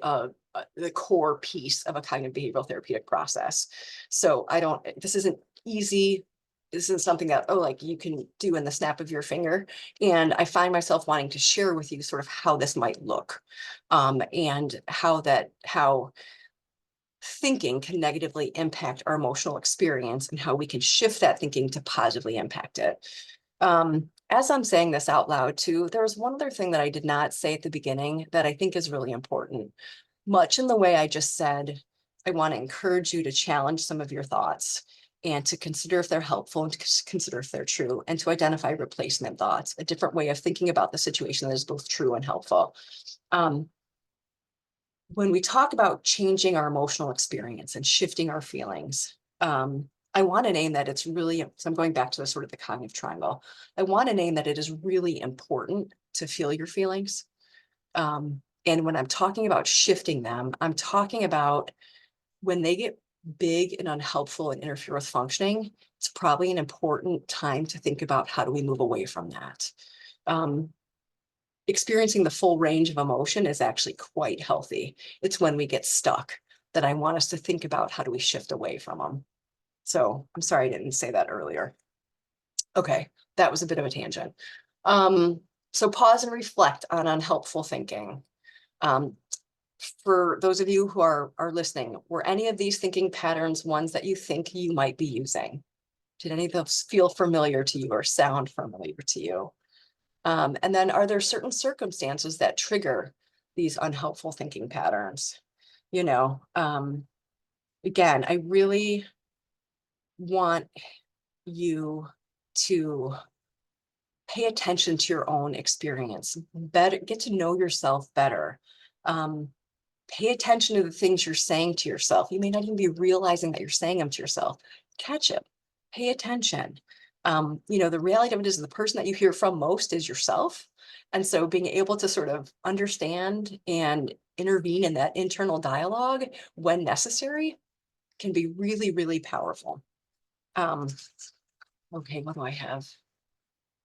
Speaker 2: the core piece of a cognitive behavioral therapeutic process. So this isn't easy. This isn't something that, like you can do in the snap of your finger. And I find myself wanting to share with you sort of how this might look, and how thinking can negatively impact our emotional experience and how we can shift that thinking to positively impact it. As I'm saying this out loud too, there was one other thing that I did not say at the beginning that I think is really important. Much in the way I just said, I want to encourage you to challenge some of your thoughts and to consider if they're helpful and to consider if they're true, and to identify replacement thoughts, a different way of thinking about the situation that is both true and helpful. When we talk about changing our emotional experience and shifting our feelings, I want to name that it's really, so I'm going back to the sort of the cognitive triangle. I want to name that it is really important to feel your feelings. And when I'm talking about shifting them, I'm talking about when they get big and unhelpful and interfere with functioning, it's probably an important time to think about how do we move away from that. Experiencing the full range of emotion is actually quite healthy. It's when we get stuck that I want us to think about how do we shift away from them. So I'm sorry I didn't say that earlier. Okay, that was a bit of a tangent. So pause and reflect on unhelpful thinking. For those of you who are listening, were any of these thinking patterns ones that you think you might be using? Did any of those feel familiar to you or sound familiar to you? And then are there certain circumstances that trigger these unhelpful thinking patterns? Again, I really want you to pay attention to your own experience, get to know yourself better. Pay attention to the things you're saying to yourself. You may not even be realizing that you're saying them to yourself. Catch it, pay attention. The reality of it is the person that you hear from most is yourself. And so being able to sort of understand and intervene in that internal dialogue when necessary can be really, really powerful. Okay, what do I have?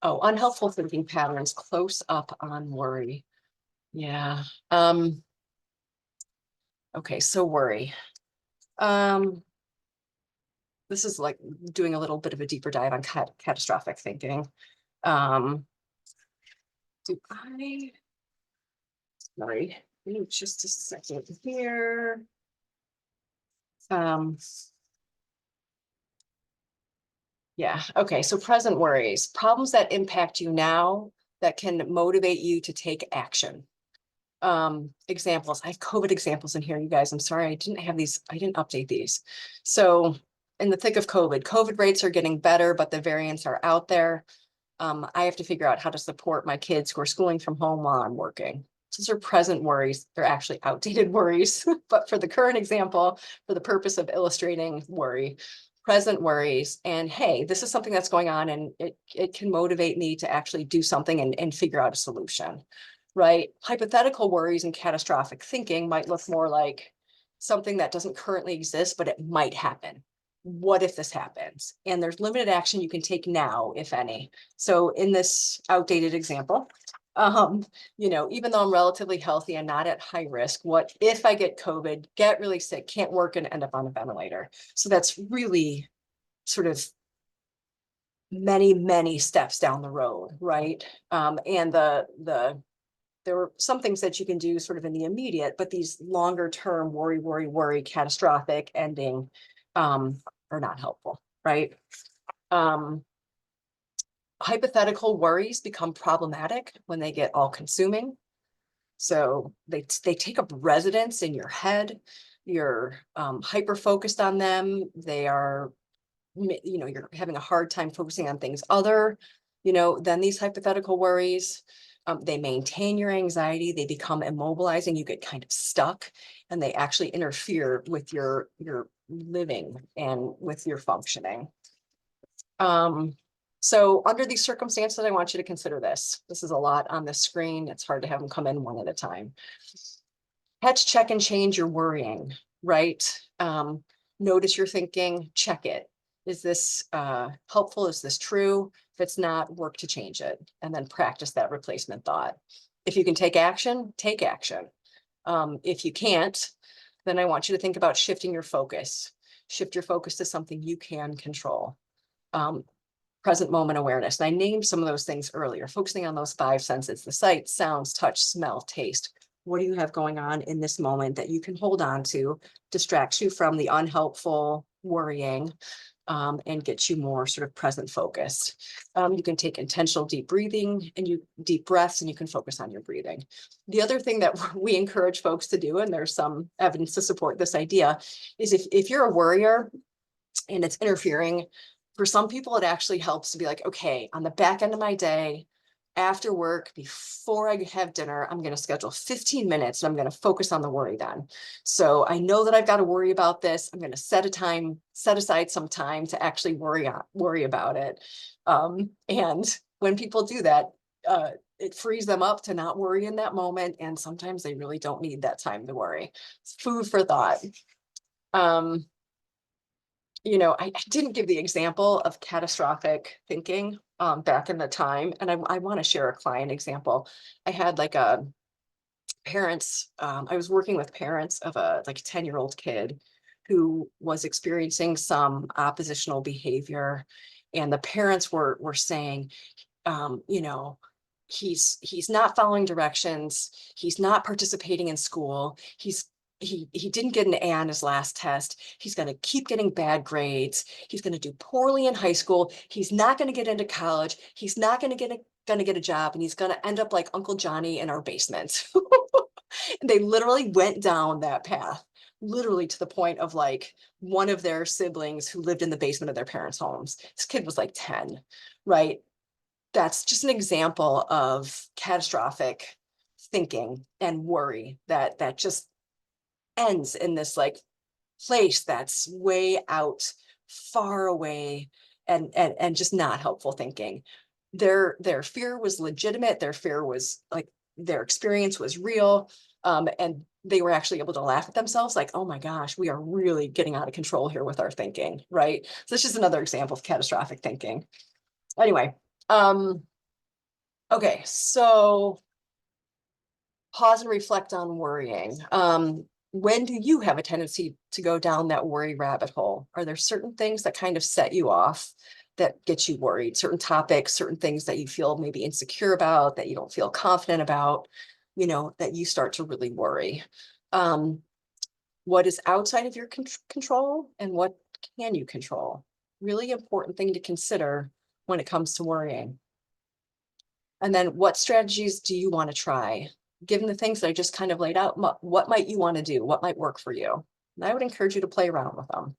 Speaker 2: Oh, unhelpful thinking patterns, close up on worry. Yeah. Okay, so worry. This is like doing a little bit of a deeper dive on catastrophic thinking. Sorry, just a second here. Yeah, okay, so present worries, problems that impact you now that can motivate you to take action. Examples, I have COVID examples in here, you guys. I'm sorry, I didn't update these. So in the thick of COVID rates are getting better, but the variants are out there. I have to figure out how to support my kids who are schooling from home while I'm working. Those are present worries. They're actually outdated worries, but for the current example, for the purpose of illustrating worry, present worries. And hey, this is something that's going on and it can motivate me to actually do something and figure out a solution. right? Hypothetical worries and catastrophic thinking might look more like something that doesn't currently exist, but it might happen. What if this happens? And there's limited action you can take now, if any. So in this outdated example, even though I'm relatively healthy and not at high risk, what if I get COVID, get really sick, can't work, and end up on a ventilator? So that's really sort of many steps down the road, right? And there were some things that you can do sort of in the immediate, but these longer term worry, catastrophic ending are not helpful, right? Hypothetical worries become problematic when they get all consuming. So they take up residence in your head. You're hyper focused on them. They are, you're having a hard time focusing on things other, than these hypothetical worries. They maintain your anxiety. They become immobilizing. You get kind of stuck, and they actually interfere with your living and with your functioning. So under these circumstances, I want you to consider this. This is a lot on the screen. It's hard to have them come in one at a time. Catch, check, and change your worrying, right? Notice your thinking, check it. Is this helpful? Is this true? If it's not, work to change it, and then practice that replacement thought. If you can take action, take action. If you can't, then I want you to think about shifting your focus. Shift your focus to something you can control. Present moment awareness. And I named some of those things earlier, focusing on those 5 senses: the sight, sounds, touch, smell, taste. What do you have going on in this moment that you can hold on to, distracts you from the unhelpful worrying, and get you more sort of present focused. You can take intentional deep breathing and deep breaths, and you can focus on your breathing. The other thing that we encourage folks to do, and there's some evidence to support this idea, is if you're a worrier and it's interfering, for some people, it actually helps to be like, okay, on the back end of my day, after work, before I have dinner, I'm going to schedule 15 minutes and I'm going to focus on the worry then. So I know that I've got to worry about this. I'm going to set aside some time to actually worry about it. And when people do that, it frees them up to not worry in that moment. And sometimes they really don't need that time to worry. It's food for thought. I didn't give the example of catastrophic thinking back in the time, and I want to share a client example. I had like a parents, I was working with parents of a 10-year-old kid who was experiencing some oppositional behavior, and the parents were saying, he's not following directions, he's not participating in school, he didn't get an A on his last test. He's going to keep getting bad grades. He's going to do poorly in high school. He's not going to get into college. He's not going to get a job, and he's going to end up like Uncle Johnny in our basement. And they literally went down that path, literally to the point of like one of their siblings who lived in the basement of their parents' homes. This kid was like 10, right? That's just an example of catastrophic thinking and worry that just ends in this like place that's way out, far away, and just not helpful thinking. Their fear was legitimate. Their fear was like, their experience was real, and they were actually able to laugh at themselves like, oh my gosh, we are really getting out of control here with our thinking, right? So this is another example of catastrophic thinking. Anyway, okay, so pause and reflect on worrying. When do you have a tendency to go down that worry rabbit hole? Are there certain things that kind of set you off, that get you worried? Certain topics, certain things that you feel maybe insecure about, that you don't feel confident about, that you start to really worry. What is outside of your control, and what can you control? Really important thing to consider when it comes to worrying. And then what strategies do you want to try? Given the things that I just kind of laid out, what might you want to do? What might work for you? And I would encourage you to play around with them.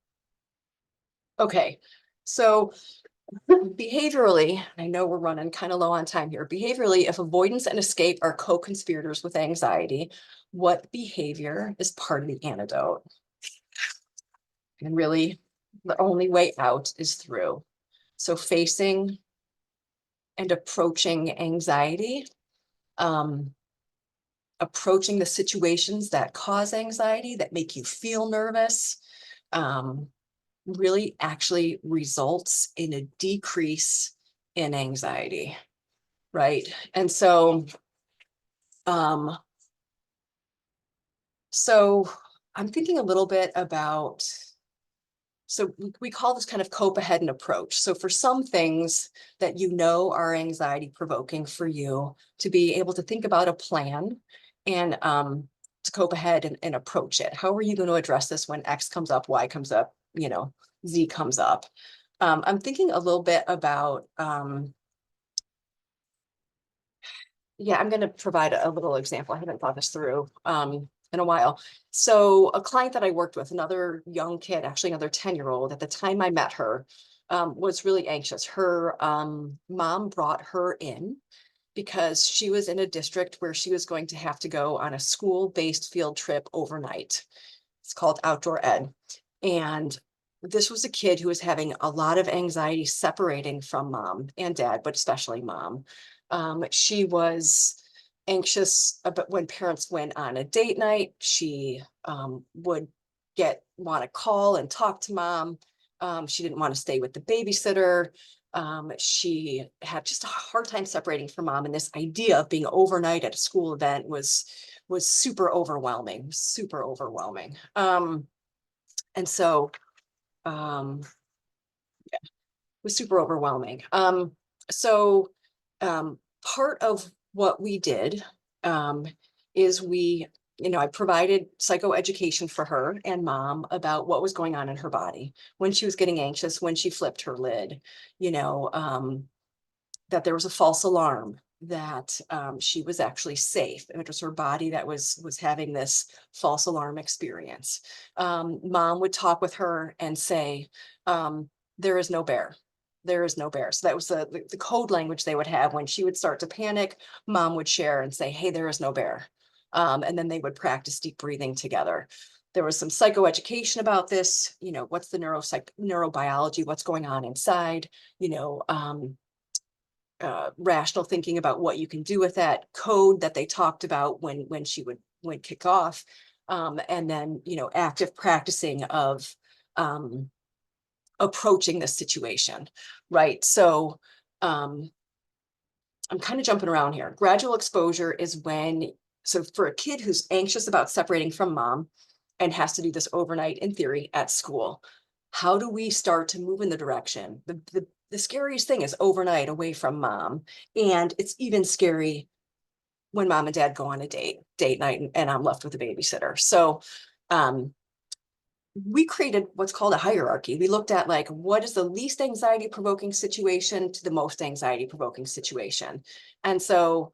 Speaker 2: Okay, so behaviorally, I know we're running kind of low on time here. Behaviorally, if avoidance and escape are co-conspirators with anxiety, what behavior is part of the antidote? And really, the only way out is through. So facing and approaching anxiety, approaching the situations that cause anxiety, that make you feel nervous, really actually results in a decrease in anxiety, right? And so, so I'm thinking a little bit about, so we call this kind of cope ahead and approach. So for some things that you know are anxiety provoking for you, to be able to think about a plan and to cope ahead and approach it. How are you going to address this when X comes up, Y comes up, you know, Z comes up? I'm thinking a little bit about, yeah, I'm going to provide a little example. I haven't thought this through in a while. So a client that I worked with, another young kid, actually another 10-year-old, at the time I met her, was really anxious. Her mom brought her in because she was in a district where she was going to have to go on a school-based field trip overnight. It's called outdoor ed. And this was a kid who was having a lot of anxiety separating from mom and dad, but especially mom. She was anxious about when parents went on a date night. She would want to call and talk to mom. She didn't want to stay with the babysitter. She had just a hard time separating from mom. And this idea of being overnight at a school event was super overwhelming, super overwhelming. And so was super overwhelming. So part of what we did is I provided psychoeducation for her and mom about what was going on in her body when she was getting anxious, when she flipped her lid, that there was a false alarm, that she was actually safe. It was her body that was having this false alarm experience. Mom would talk with her and say, there is no bear. There is no bear. So that was the code language they would have when she would start to panic. Mom would share and say, hey, there is no bear. And then they would practice deep breathing together. There was some psychoeducation about this, what's the neurobiology, what's going on inside, rational thinking about what you can do with that code that they talked about when she would kick off, and then active practicing of approaching this situation, right? So I'm kind of jumping around here. Gradual exposure is so for a kid who's anxious about separating from mom and has to do this overnight in theory at school, how do we start to move in the direction? The scariest thing is overnight away from mom. And it's even scary when mom and dad go on a date night, and I'm left with a babysitter. So we created what's called a hierarchy. We looked at what is the least anxiety provoking situation to the most anxiety provoking situation. And so,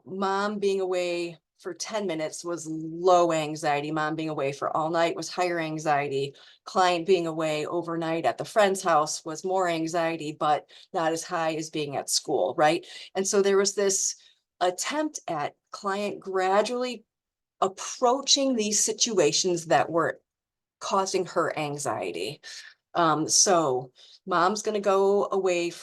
Speaker 2: mom being away for 10 minutes was low anxiety. Mom being away for all night was higher anxiety. Client being away overnight at the friend's house was more anxiety, but not as high as being at school, right? And so there was this attempt at client gradually approaching these situations that were causing her anxiety. So mom's going to go away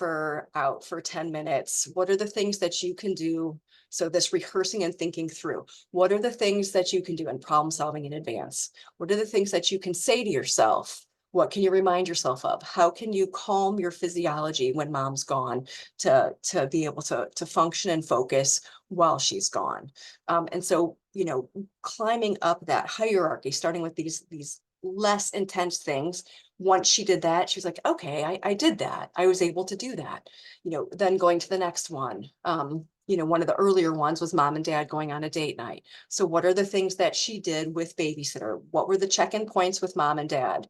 Speaker 2: out for 10 minutes. What are the things that you can do? So this rehearsing and thinking through, what are the things that you can do in problem solving in advance? What are the things that you can say to yourself? What can you remind yourself of? How can you calm your physiology when mom's gone to be able to function and focus while she's gone? And so, climbing up that hierarchy, starting with these less intense things. Once she did that, she was like, okay, I did that. I was able to do that. Then going to the next one. One of the earlier ones was mom and dad going on a date night. So what are the things that she did with babysitter? What were the check-in points with mom and dad?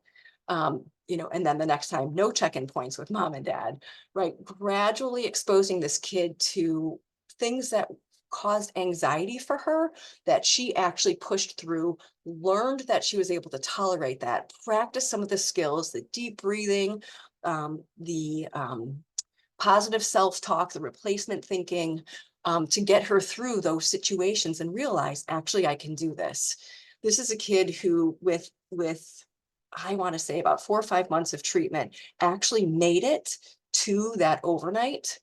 Speaker 2: And then the next time, no check-in points with mom and dad, right? Gradually exposing this kid to things that caused anxiety for her that she actually pushed through, learned that she was able to tolerate that, practice some of the skills, the deep breathing, the positive self-talk, the replacement thinking, to get her through those situations and realize, actually, I can do this. This is a kid who with I want to say about 4 or 5 months of treatment actually made it to that overnight,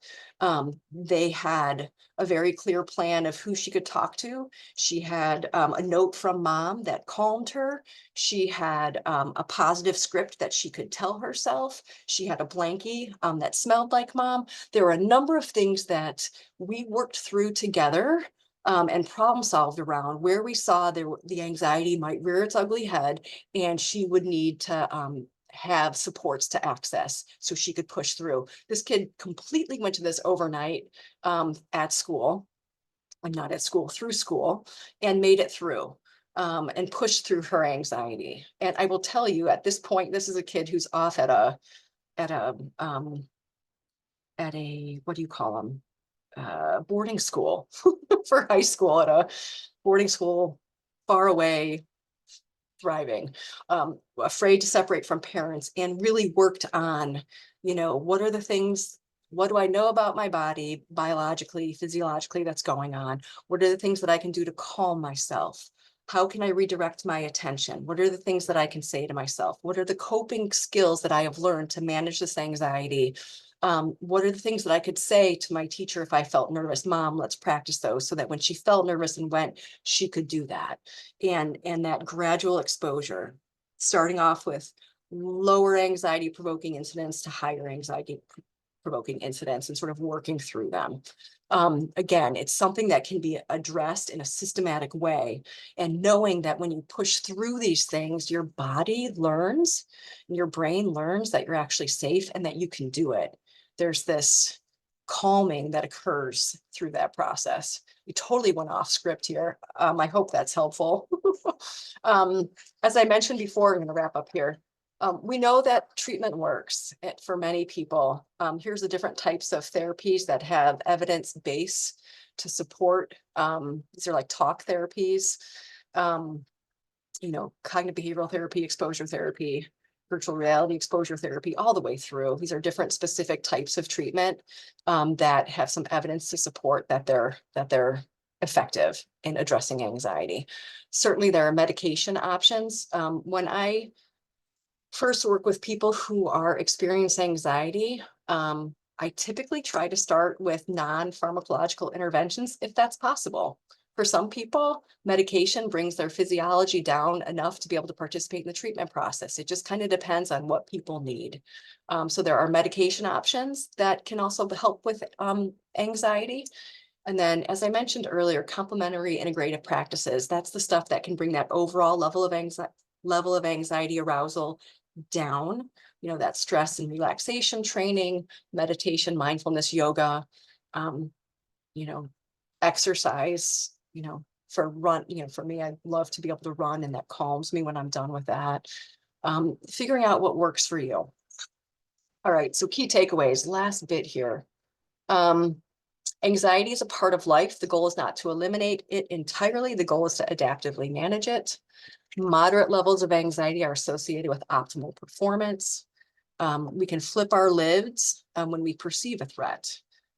Speaker 2: they had a very clear plan of who she could talk to. She had a note from mom that calmed her. She had a positive script that she could tell herself. She had a blankie that smelled like mom. There were a number of things that we worked through together and problem solved around where we saw the anxiety might rear its ugly head, and she would need to have supports to access so she could push through. This kid completely went to this overnight at school, and not at school, through school, and made it through and pushed through her anxiety. And I will tell you, at this point, this is a kid who's off at a what do you call them? Boarding school for high school, at a boarding school far away, thriving, afraid to separate from parents, and really worked on, what are the things, what do I know about my body biologically, physiologically that's going on? What are the things that I can do to calm myself? How can I redirect my attention? What are the things that I can say to myself? What are the coping skills that I have learned to manage this anxiety? What are the things that I could say to my teacher if I felt nervous? Mom, let's practice those, so that when she felt nervous and went, she could do that. And that gradual exposure, starting off with lower anxiety provoking incidents to higher anxiety provoking incidents, and sort of working through them. Again, it's something that can be addressed in a systematic way, and knowing that when you push through these things, your body learns, and your brain learns that you're actually safe and that you can do it. There's this calming that occurs through that process. We totally went off script here. I hope that's helpful. As I mentioned before, I'm going to wrap up here. We know that treatment works for many people. Here's the different types of therapies that have evidence base to support. These are like talk therapies, cognitive behavioral therapy, exposure therapy, virtual reality exposure therapy, all the way through. These are different specific types of treatment that have some evidence to support that they're effective in addressing anxiety. Certainly there are medication options. When I first work with people who are experiencing anxiety, I typically try to start with non-pharmacological interventions if that's possible. For some people, medication brings their physiology down enough to be able to participate in the treatment process. It just kind of depends on what people need. So there are medication options that can also help with anxiety. And then, as I mentioned earlier, complementary integrative practices, that's the stuff that can bring that overall level of anxiety arousal down, that stress and relaxation training, meditation, mindfulness, yoga, exercise, for me, I love to be able to run, and that calms me when I'm done with that. Figuring out what works for you. All right, so key takeaways, last bit here. Anxiety is a part of life. The goal is not to eliminate it entirely. The goal is to adaptively manage it. Moderate levels of anxiety are associated with optimal performance. We can flip our lids when we perceive a threat,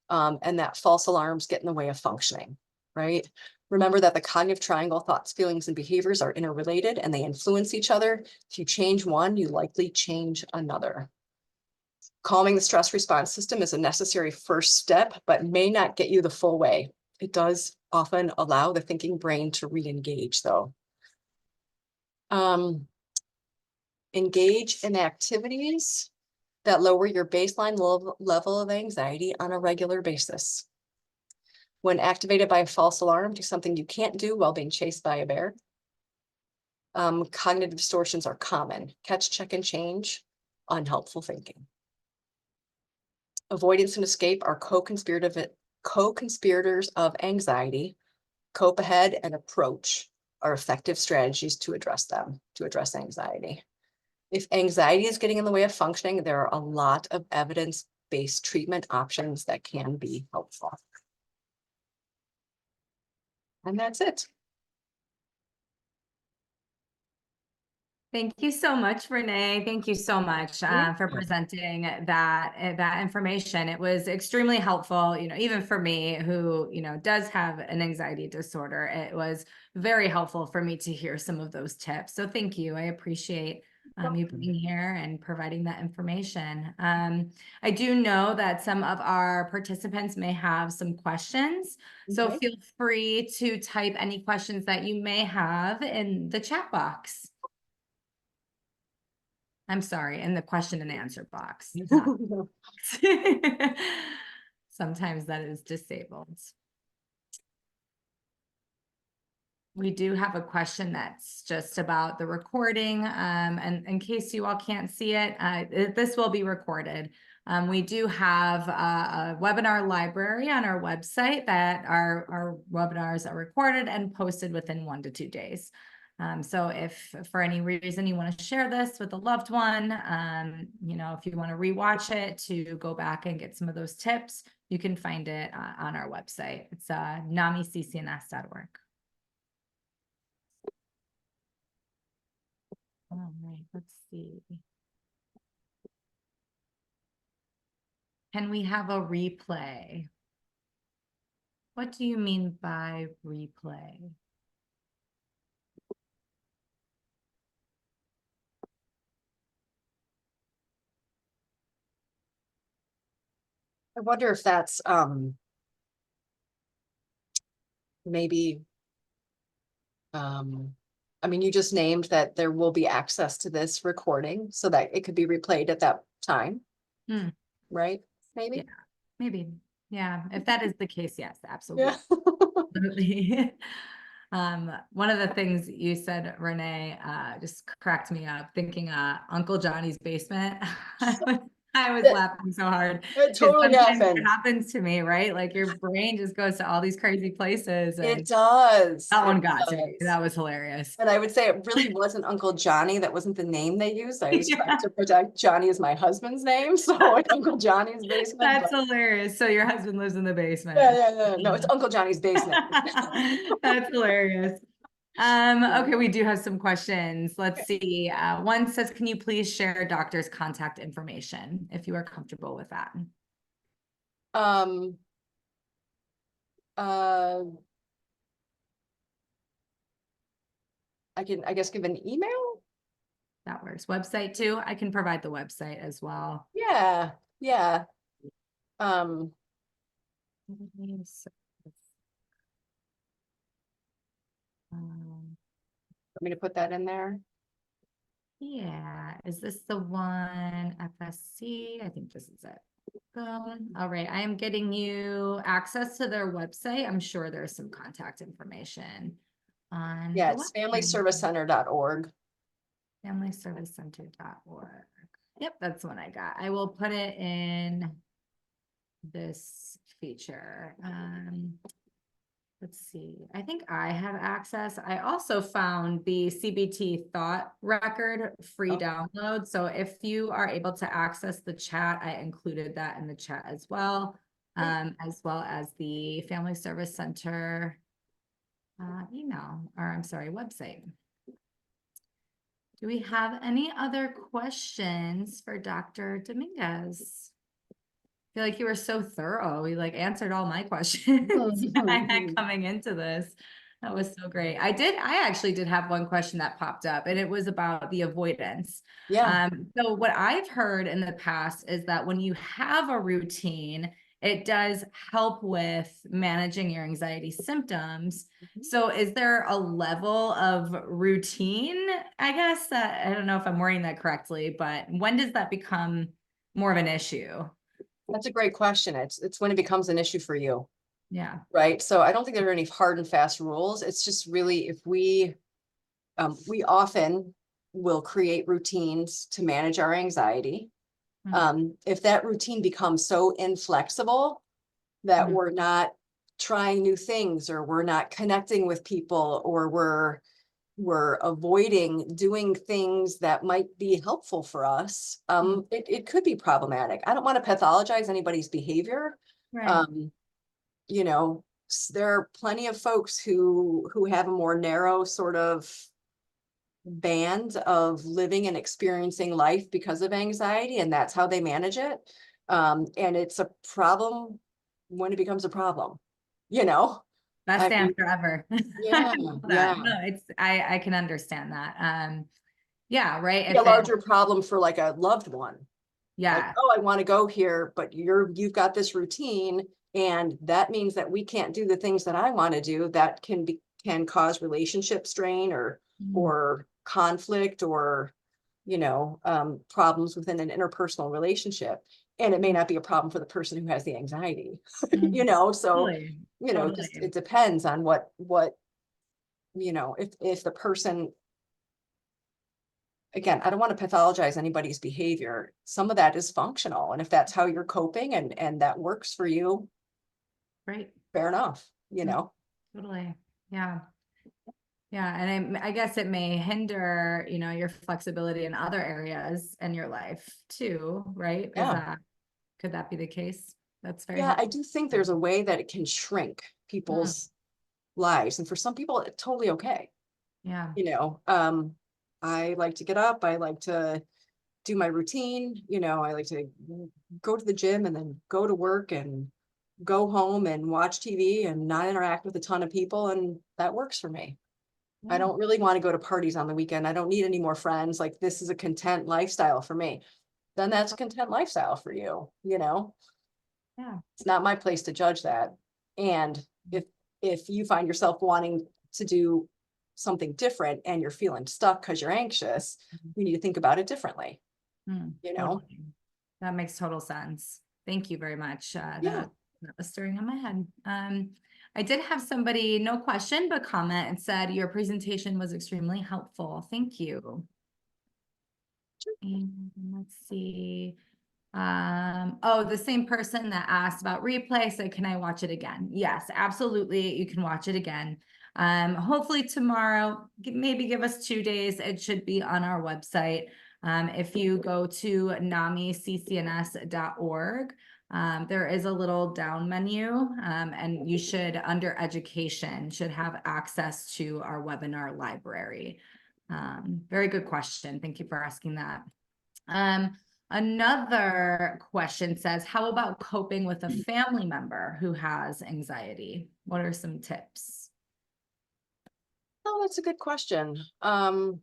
Speaker 2: and that false alarms get in the way of functioning, right? Remember that the cognitive triangle, thoughts, feelings, and behaviors are interrelated, and they influence each other. If you change one, you likely change another. Calming the stress response system is a necessary first step, but may not get you the full way. It does often allow the thinking brain to re-engage, though. Engage in activities that lower your baseline level of anxiety on a regular basis. When activated by a false alarm, do something you can't do while being chased by a bear. Cognitive distortions are common. Catch, check, and change. Unhelpful thinking. Avoidance and escape are co-conspirators of anxiety. Cope ahead and approach are effective strategies to address anxiety. If anxiety is getting in the way of functioning, there are a lot of evidence-based treatment options that can be helpful. And that's it.
Speaker 1: Thank you so much, Renee. Thank you so much for presenting that information. It was extremely helpful, even for me who, does have an anxiety disorder. It was very helpful for me to hear some of those tips. So thank you. I appreciate you being here and providing that information. I do know that some of our participants may have some questions, so
Speaker 2: Okay.
Speaker 1: feel free to type any questions that you may have in the chat box. I'm sorry, in the question and answer box. not- Sometimes that is disabled. We do have a question that's just about the recording, and in case you all can't see it, this will be recorded. We do have a webinar library on our website that our webinars are recorded and posted within 1 to 2 days. So if for any reason you want to share this with a loved one, you know, if you want to rewatch it to go back and get some of those tips, you can find it on our website. It's namiccns.org. All right, let's see. Can we have a replay? What do you mean by replay?
Speaker 2: I wonder if that's maybe I mean, you just named that there will be access to this recording so that it could be replayed at that time, right? Maybe.
Speaker 1: Yeah, maybe. Yeah, if that is the case, yes, absolutely.
Speaker 2: Yeah.
Speaker 1: Absolutely. One of the things you said, Renee, just cracked me up thinking Uncle Johnny's basement. I was laughing so hard
Speaker 2: It
Speaker 1: because
Speaker 2: totally
Speaker 1: sometimes it
Speaker 2: happened.
Speaker 1: happens to me, right? Like your brain just goes to all these crazy places,
Speaker 2: It
Speaker 1: and
Speaker 2: does.
Speaker 1: that one
Speaker 2: It
Speaker 1: got to me.
Speaker 2: does.
Speaker 1: That was hilarious.
Speaker 2: And I would say it really wasn't Uncle Johnny. That wasn't the name they used. I was trying
Speaker 1: Yeah.
Speaker 2: to protect Johnny as my husband's name. So it's Uncle Johnny's basement.
Speaker 1: That's
Speaker 2: But
Speaker 1: hilarious. So your husband lives in the
Speaker 2: yeah,
Speaker 1: basement.
Speaker 2: yeah, yeah. No, it's Uncle Johnny's basement.
Speaker 1: That's hilarious. Okay, we do have some questions. Let's see. One says, can you please share doctor's contact information if you are comfortable with that?
Speaker 2: Um, uh, I can, I guess, give an email.
Speaker 1: That works. Website too. I can provide the website as well.
Speaker 2: Yeah, yeah. Want me to put that in there?
Speaker 1: Yeah, is this the one FSC? I think this is it. All right, I am getting you access to their website. I'm sure there's some contact information on
Speaker 2: Yeah,
Speaker 1: the
Speaker 2: it's
Speaker 1: website.
Speaker 2: familyservicecenter.org.
Speaker 1: Familyservicecenter.org. Yep, that's the one I got. I will put it in this feature. Let's see. I think I have access. I also found the CBT thought record free download. So if you are able to access the chat, I included that in the chat as well as the Family Service Center email, or I'm sorry, website. Do we have any other questions for Dr. Dominguez? I feel like you were so thorough. You like answered all my questions I had coming into this. That was so great. I actually did have one question that popped up, and it was about the avoidance.
Speaker 2: Yeah.
Speaker 1: So what I've heard in the past is that when you have a routine, it does help with managing your anxiety symptoms. So is there a level of routine, I guess, that I don't know if I'm wording that correctly, but when does that become more of an issue?
Speaker 2: That's a great question. It's when it becomes an issue for you.
Speaker 1: Yeah.
Speaker 2: Right. So I don't think there are any hard and fast rules. It's just really if we often will create routines to manage our anxiety. If that routine becomes so inflexible that we're not trying new things, or we're not connecting with people, or we're avoiding doing things that might be helpful for us, it could be problematic. I don't want to pathologize anybody's behavior.
Speaker 1: Right.
Speaker 2: You know, there are plenty of folks who have a more narrow sort of band of living and experiencing life because of anxiety, and that's how they manage it. And it's a problem when it becomes a problem, you know.
Speaker 1: Best
Speaker 2: I mean,
Speaker 1: answer ever. I
Speaker 2: yeah,
Speaker 1: love
Speaker 2: yeah.
Speaker 1: that. No, it's I can understand that. Yeah, right.
Speaker 2: Be a larger problem for like a loved one. Like,
Speaker 1: Yeah.
Speaker 2: oh, I want to go here, but you've got this routine, and that means that we can't do the things that I want to do. That can cause relationship strain or conflict or problems within an interpersonal relationship. And it may not be a problem for the person who has the anxiety, so
Speaker 1: Totally.
Speaker 2: just
Speaker 1: Totally.
Speaker 2: it depends on what if the person, again, I don't want to pathologize anybody's behavior. Some of that is functional. And if that's how you're coping and that works for you,
Speaker 1: Right.
Speaker 2: fair enough,
Speaker 1: Totally. Yeah. Yeah. And I guess it may hinder, your flexibility in other areas in your life too, right?
Speaker 2: Yeah.
Speaker 1: Could that be the case? That's very
Speaker 2: Yeah, I
Speaker 1: helpful.
Speaker 2: do think there's a way that it can shrink
Speaker 1: Mm,
Speaker 2: people's lives. And for some people, it's totally okay.
Speaker 1: yeah.
Speaker 2: I like to get up, I like to do my routine, I like to go to the gym and then go to work and go home and watch TV and not interact with a ton of people. And that works for me. I
Speaker 1: Yeah.
Speaker 2: don't really want to go to parties on the weekend. I don't need any more friends. Like, this is a content lifestyle for me. Then that's a content lifestyle for you.
Speaker 1: Yeah.
Speaker 2: It's not my place to judge that. And if you find yourself wanting to do something different and you're feeling stuck because you're anxious, you need to think about it differently.
Speaker 1: Totally. That makes total sense. Thank you very much.
Speaker 2: Yeah.
Speaker 1: That was stirring on my head. I did have somebody, no question, but comment and said, your presentation was extremely helpful. Thank you. And let's see. Oh, the same person that asked about replay said, can I watch it again? Yes, absolutely. You can watch it again. Hopefully tomorrow, maybe give us 2 days. It should be on our website. If you go to namiccns.org, there is a little down menu, and you should, under education, should have access to our webinar library. Very good question. Thank you for asking that. Another question says, how about coping with a family member who has anxiety? What are some tips?
Speaker 2: Oh, that's a good question. Part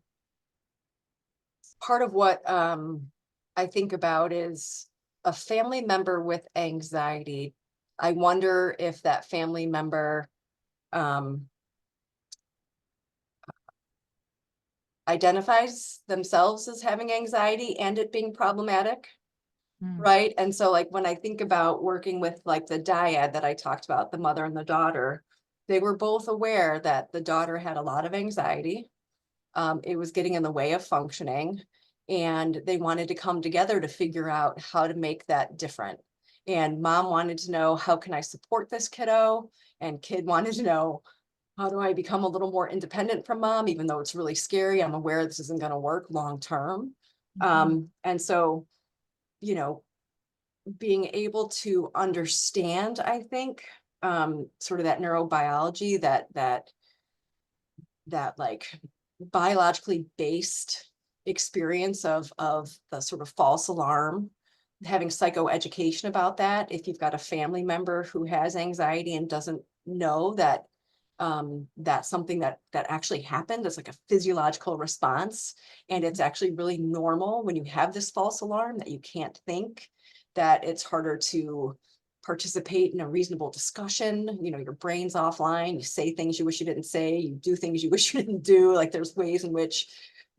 Speaker 2: of what I think about is a family member with anxiety. I wonder if that family member um, identifies themselves as having anxiety and it being problematic. Right. And so, like, when I think about working with like the dyad that I talked about, the mother and the daughter, they were both aware that the daughter had a lot of anxiety. It was getting in the way of functioning, and they wanted to come together to figure out how to make that different. And mom wanted to know, how can I support this kiddo? And kid wanted to know, how do I become a little more independent from mom, even though it's really scary? I'm aware this isn't going to work long term. And so, you know, being able to understand, I think, sort of that neurobiology, that like biologically based experience of the sort of false alarm, having psychoeducation about that. If you've got a family member who has anxiety and doesn't know that that's something that actually happened, it's like a physiological response, and it's actually really normal when you have this false alarm that you can't think, that it's harder to participate in a reasonable discussion. Your brain's offline, you say things you wish you didn't say, you do things you wish you didn't do. Like, there's ways in which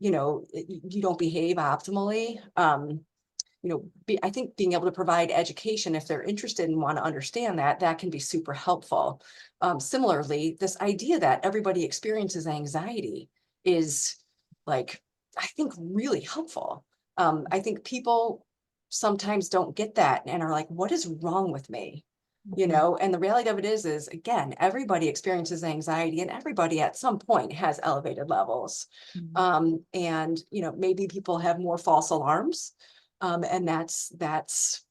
Speaker 2: you don't behave optimally. I think being able to provide education, if they're interested and want to understand that can be super helpful. Similarly, this idea that everybody experiences anxiety is, like, I think, really helpful. I think people sometimes don't get that and are like, what is wrong with me? And the reality of it is again, everybody experiences anxiety and everybody at some point has elevated levels. And maybe people have more false alarms, and that's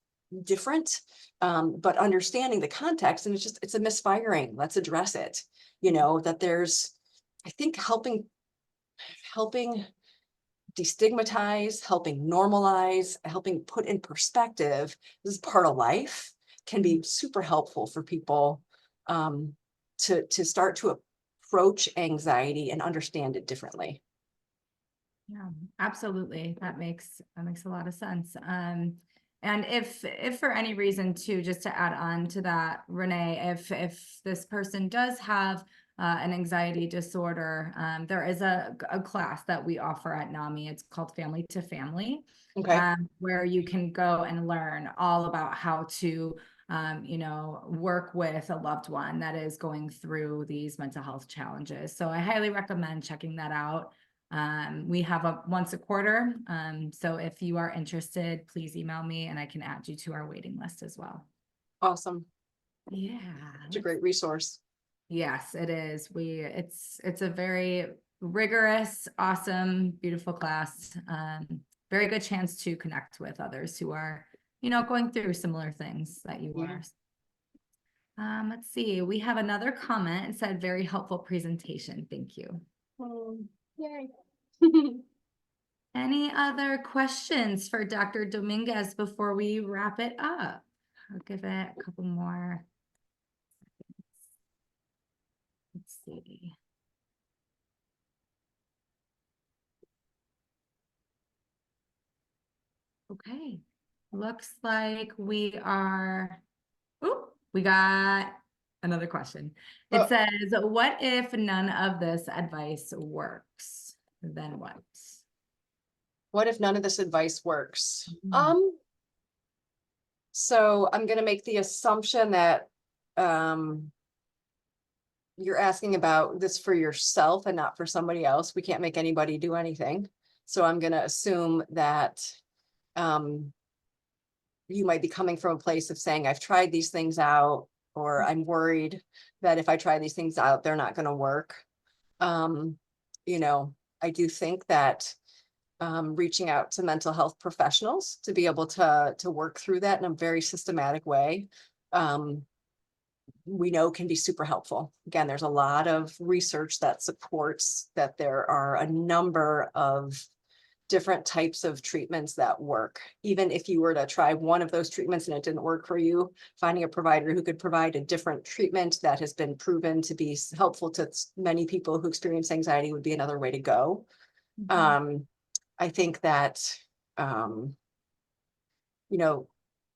Speaker 2: different. But understanding the context, and it's a misfiring, let's address it. That there's, I think, helping destigmatize, helping normalize, helping put in perspective, this is part of life, can be super helpful for people, to start to approach anxiety and understand it differently.
Speaker 1: Yeah, absolutely. That makes a lot of sense. And if for any reason too, just to add on to that, Renee, if this person does have an anxiety disorder, there is a class that we offer at NAMI. It's called Family to Family,
Speaker 2: Okay.
Speaker 1: where you can go and learn all about how to work with a loved one that is going through these mental health challenges. So I highly recommend checking that out. We have a once a quarter. So if you are interested, please email me and I can add you to our waiting list as well.
Speaker 2: Awesome.
Speaker 1: Yeah.
Speaker 2: It's a great resource.
Speaker 1: Yes, it is. It's a very rigorous, awesome, beautiful class. Very good chance to connect with others who are, going through similar things that you
Speaker 2: Yeah.
Speaker 1: are. Let's see. We have another comment. It said very helpful presentation. Thank you.
Speaker 2: Yay.
Speaker 1: Any other questions for Dr. Dominguez before we wrap it up? I'll give it a couple more. Let's see. Okay, looks like we got another question. It says, what if none of this advice works? Then what?
Speaker 2: What if none of this advice works?
Speaker 1: Mhm.
Speaker 2: So I'm gonna make the assumption that you're asking about this for yourself and not for somebody else. We can't make anybody do anything. So I'm gonna assume that you might be coming from a place of saying, I've tried these things out, or I'm worried that if I try these things out, they're not gonna work. You know, I do think that reaching out to mental health professionals to be able to work through that in a very systematic way, we know can be super helpful. Again, there's a lot of research that supports that there are a number of different types of treatments that work. Even if you were to try one of those treatments and it didn't work for you, finding a provider who could provide a different treatment that has been proven to be helpful to many people who experience anxiety would be another way to go. I think that, you know,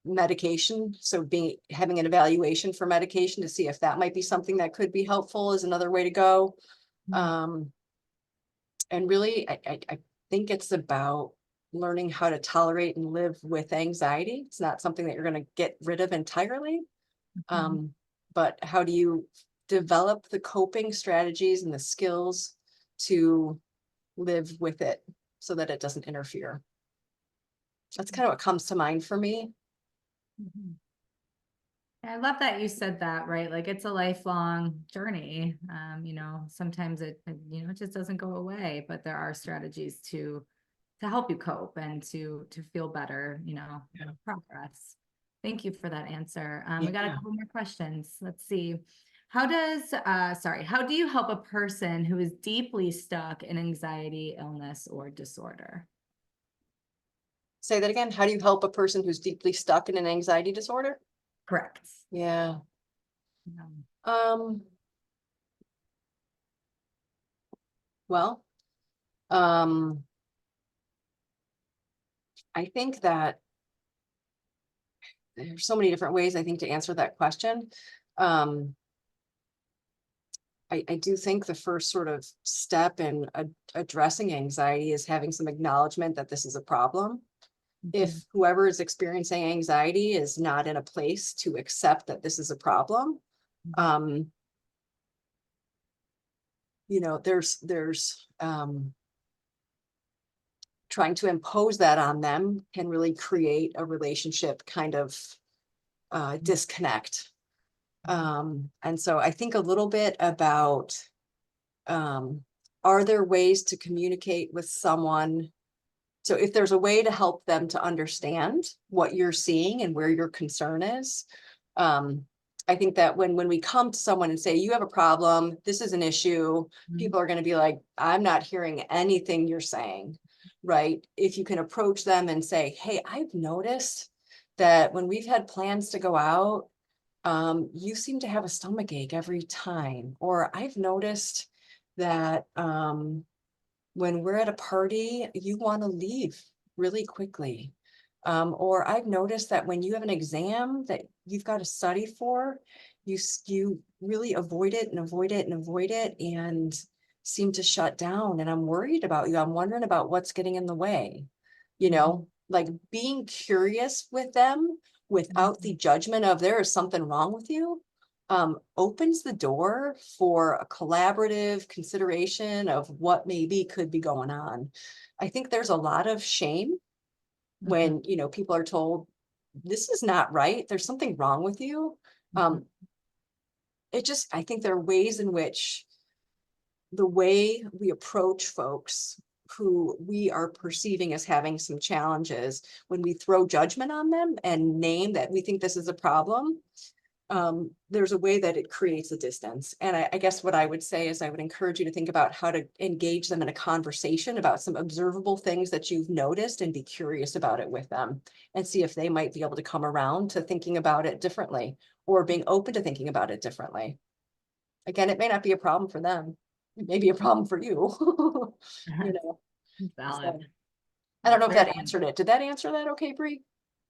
Speaker 2: medication, so having an evaluation for medication to see if that might be something that could be helpful is another way to go. And really, I think it's about learning how to tolerate and live with anxiety. It's not something that you're going to get rid of entirely. But how do you develop the coping strategies and the skills to live with it so that it doesn't interfere? That's kind of what comes to mind for me.
Speaker 1: I love that you said that, right? Like it's a lifelong journey. Sometimes it just doesn't go away, but there are strategies to help you cope and to feel better, progress. Thank you for that answer. We got a couple more questions. Let's see. How do you help a person who is deeply stuck in anxiety, illness, or disorder?
Speaker 2: Say that again. How do you help a person who's deeply stuck in an anxiety disorder?
Speaker 1: Correct.
Speaker 2: Yeah.
Speaker 1: Yeah.
Speaker 2: Well, I think that there's so many different ways, I think, to answer that question. I do think the first sort of step in addressing anxiety is having some acknowledgement that this is a problem. If whoever is experiencing anxiety is not in a place to accept that this is a problem, there's trying to impose that on them can really create a relationship kind of disconnect. And so I think a little bit about, are there ways to communicate with someone? So if there's a way to help them to understand what you're seeing and where your concern is, I think that when we come to someone and say, you have a problem, this is an issue, people are going to be like, I'm not hearing anything you're saying, right? If you can approach them and say, hey, I've noticed that when we've had plans to go out, you seem to have a stomach ache every time, or I've noticed that, when we're at a party, you want to leave really quickly. Or I've noticed that when you have an exam that you've got to study for, you really avoid it and avoid it and avoid it and seem to shut down. And I'm worried about you. I'm wondering about what's getting in the way, like being curious with them without the judgment of there is something wrong with you, opens the door for a collaborative consideration of what maybe could be going on. I think there's a lot of shame when, people are told this is not right, there's something wrong with you. I think there are ways in which the way we approach folks who we are perceiving as having some challenges, when we throw judgment on them and name that we think this is a problem, there's a way that it creates a distance. And I guess what I would say is I would encourage you to think about how to engage them in a conversation about some observable things that you've noticed and be curious about it with them and see if they might be able to come around to thinking about it differently or being open to thinking about it differently. Again, it may not be a problem for them. It may be a problem for you.
Speaker 1: Valid.
Speaker 2: So, I don't know if that answered it. Did that answer that okay, Bree?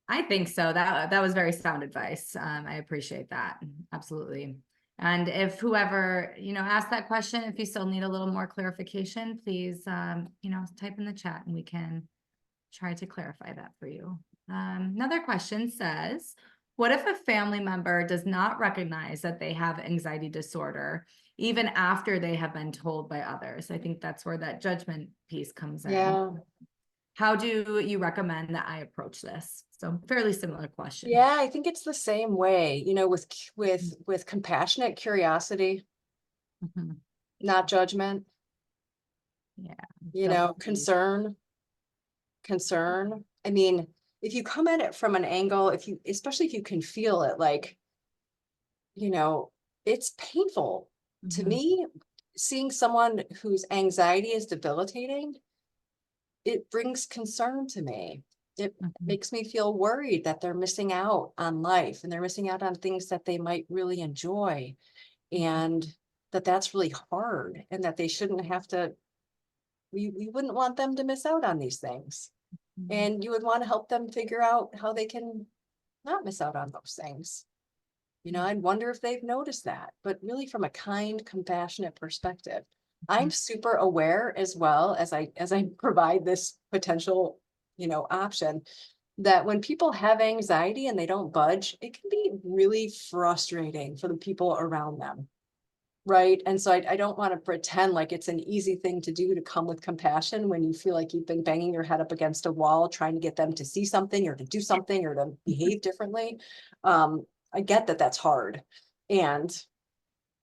Speaker 1: I think so. That was very sound advice. I appreciate that. Absolutely. And if whoever, asked that question, if you still need a little more clarification, please, type in the chat and we can try to clarify that for you. Another question says, what if a family member does not recognize that they have anxiety disorder, even after they have been told by others? I think that's where that judgment piece comes in.
Speaker 2: Yeah.
Speaker 1: How do you recommend that I approach this? So fairly similar question.
Speaker 2: Yeah, I think it's the same way, with compassionate curiosity, not judgment.
Speaker 1: Yeah.
Speaker 2: Concern. I mean, if you come at it from an angle, especially if you can feel it, like, it's painful to me seeing someone whose anxiety is debilitating. It brings concern to me. It makes me feel worried that they're missing out on life and they're missing out on things that they might really enjoy, and that's really hard, and that they shouldn't have to, we wouldn't want them to miss out on these things. And you would want to help them figure out how they can not miss out on those things. I'd wonder if they've noticed that, but really from a kind, compassionate perspective. I'm super aware as well as I provide this potential, option, that when people have anxiety and they don't budge, it can be really frustrating for the people around them. Right. And so I don't want to pretend like it's an easy thing to do to come with compassion when you feel like you've been banging your head up against a wall, trying to get them to see something or to do something or to behave differently. I get that that's hard. And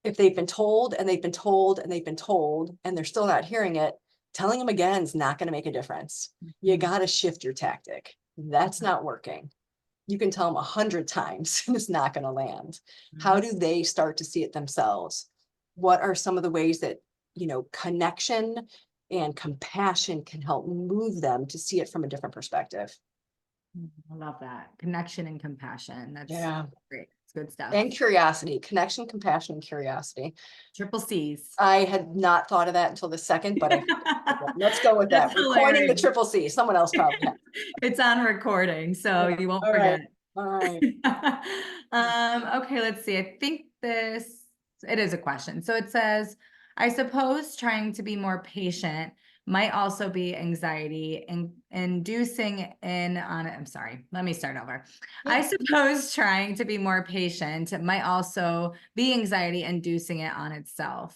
Speaker 2: if they've been told and they've been told and they've been told and they're still not hearing it, telling them again is not going to make a difference. You got to shift your tactic. That's not working. You can tell them 100 times and it's not going to land. How do they start to see it themselves? What are some of the ways that, connection and compassion can help move them to see it from a different perspective?
Speaker 1: I love that. Connection and compassion. That's great. It's good stuff.
Speaker 2: And curiosity, connection, compassion, and curiosity.
Speaker 1: Triple C's.
Speaker 2: I had not thought of that until the second, but let's go with that. We're coining the triple C. Someone else probably has.
Speaker 1: It's on recording, so you won't forget.
Speaker 2: All right.
Speaker 1: Okay, let's see. I think it is a question. So it says, I suppose trying to be more patient might also be anxiety and inducing I'm sorry, let me start over. Yeah. I suppose trying to be more patient might also be anxiety inducing it on itself.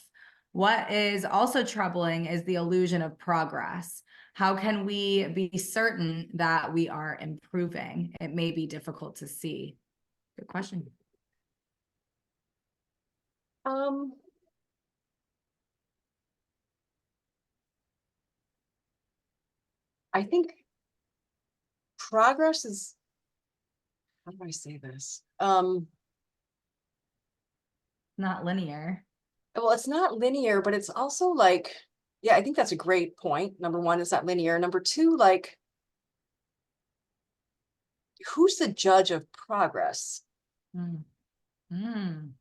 Speaker 1: What is also troubling is the illusion of progress. How can we be certain that we are improving? It may be difficult to see. Good question.
Speaker 2: I think progress is, how do I say this?
Speaker 1: Not linear.
Speaker 2: Well, it's not linear, but it's also like, yeah, I think that's a great point. Number one, it's not linear. Number two, like, who's the judge of progress? I mean,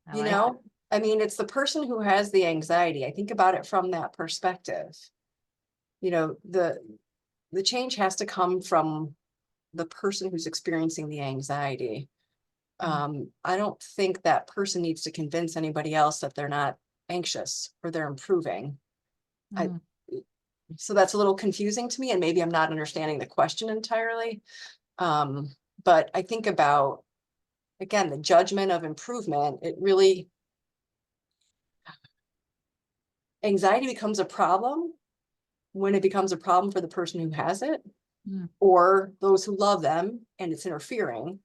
Speaker 2: it's the person who has the anxiety. I think about it from that perspective. you know, the change has to come from the person who's experiencing the anxiety. I don't think that person needs to convince anybody else that they're not anxious or they're improving. I, so that's a little confusing to me, and maybe I'm not understanding the question entirely. But I think about, again, the judgment of improvement, it really, anxiety becomes a problem when it becomes a problem for the person who has it or those who love them and it's interfering.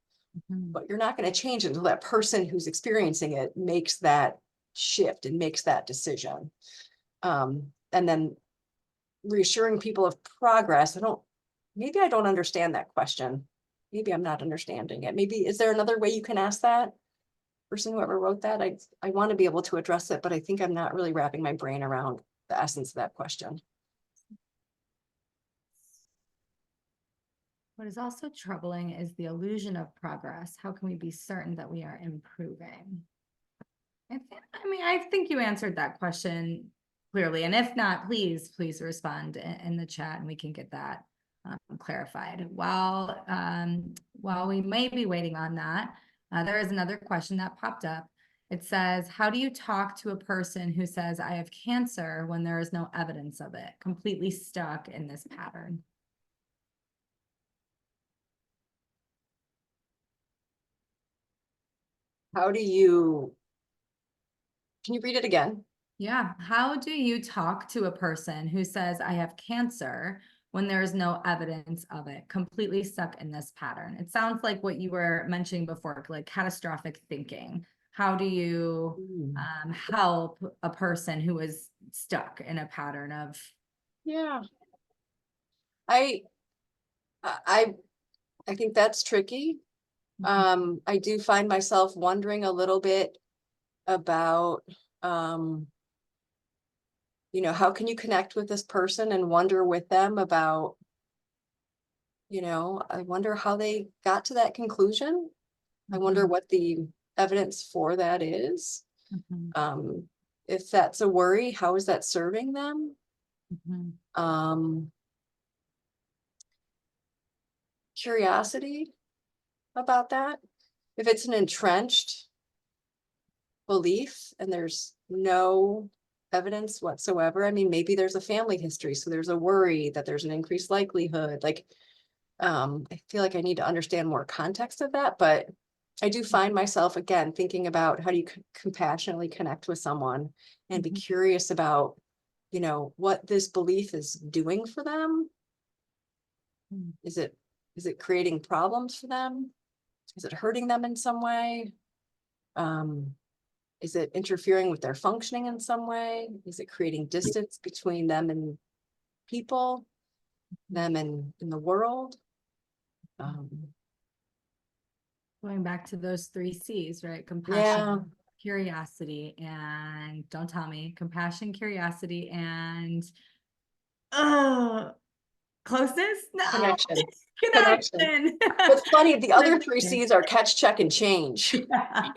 Speaker 2: But you're not going to change it until that person who's experiencing it makes that shift and makes that decision. And then reassuring people of progress. Maybe I don't understand that question. Maybe I'm not understanding it. Maybe, is there another way you can ask that? Person, whoever wrote that, I want to be able to address it, but I think I'm not really wrapping my brain around the essence of that question.
Speaker 1: What is also troubling is the illusion of progress. How can we be certain that we are improving? I think you answered that question clearly. And if not, please respond in the chat and we can get that clarified. While we may be waiting on that, there is another question that popped up. It says, how do you talk to a person who says, I have cancer, when there is no evidence of it, completely stuck in this pattern?
Speaker 2: Can you read it again?
Speaker 1: Yeah. How do you talk to a person who says, I have cancer, when there is no evidence of it, completely stuck in this pattern? It sounds like what you were mentioning before, like catastrophic thinking. How do you help a person who is stuck in a pattern of?
Speaker 2: Yeah. I think that's tricky. I do find myself wondering a little bit about, you know, how can you connect with this person and wonder with them about, you know, I wonder how they got to that conclusion. I wonder what the evidence for that is. If that's a worry, how is that serving them? Curiosity about that. If it's an entrenched belief and there's no evidence whatsoever, I mean, maybe there's a family history, so there's a worry that there's an increased likelihood. Like, I feel like I need to understand more context of that, but I do find myself again thinking about how do you compassionately connect with someone and be curious about, you know, what this belief is doing for them. Is it creating problems for them? Is it hurting them in some way? Is it interfering with their functioning in some way? Is it creating distance between them and people, them and in the world?
Speaker 1: Going back to those 3 C's, right? Compassion, curiosity, and don't tell me, compassion, curiosity, and closeness? No.
Speaker 2: Connection.
Speaker 1: Connection.
Speaker 2: What's funny, the other 3 C's are catch, check, and change.
Speaker 1: Yeah.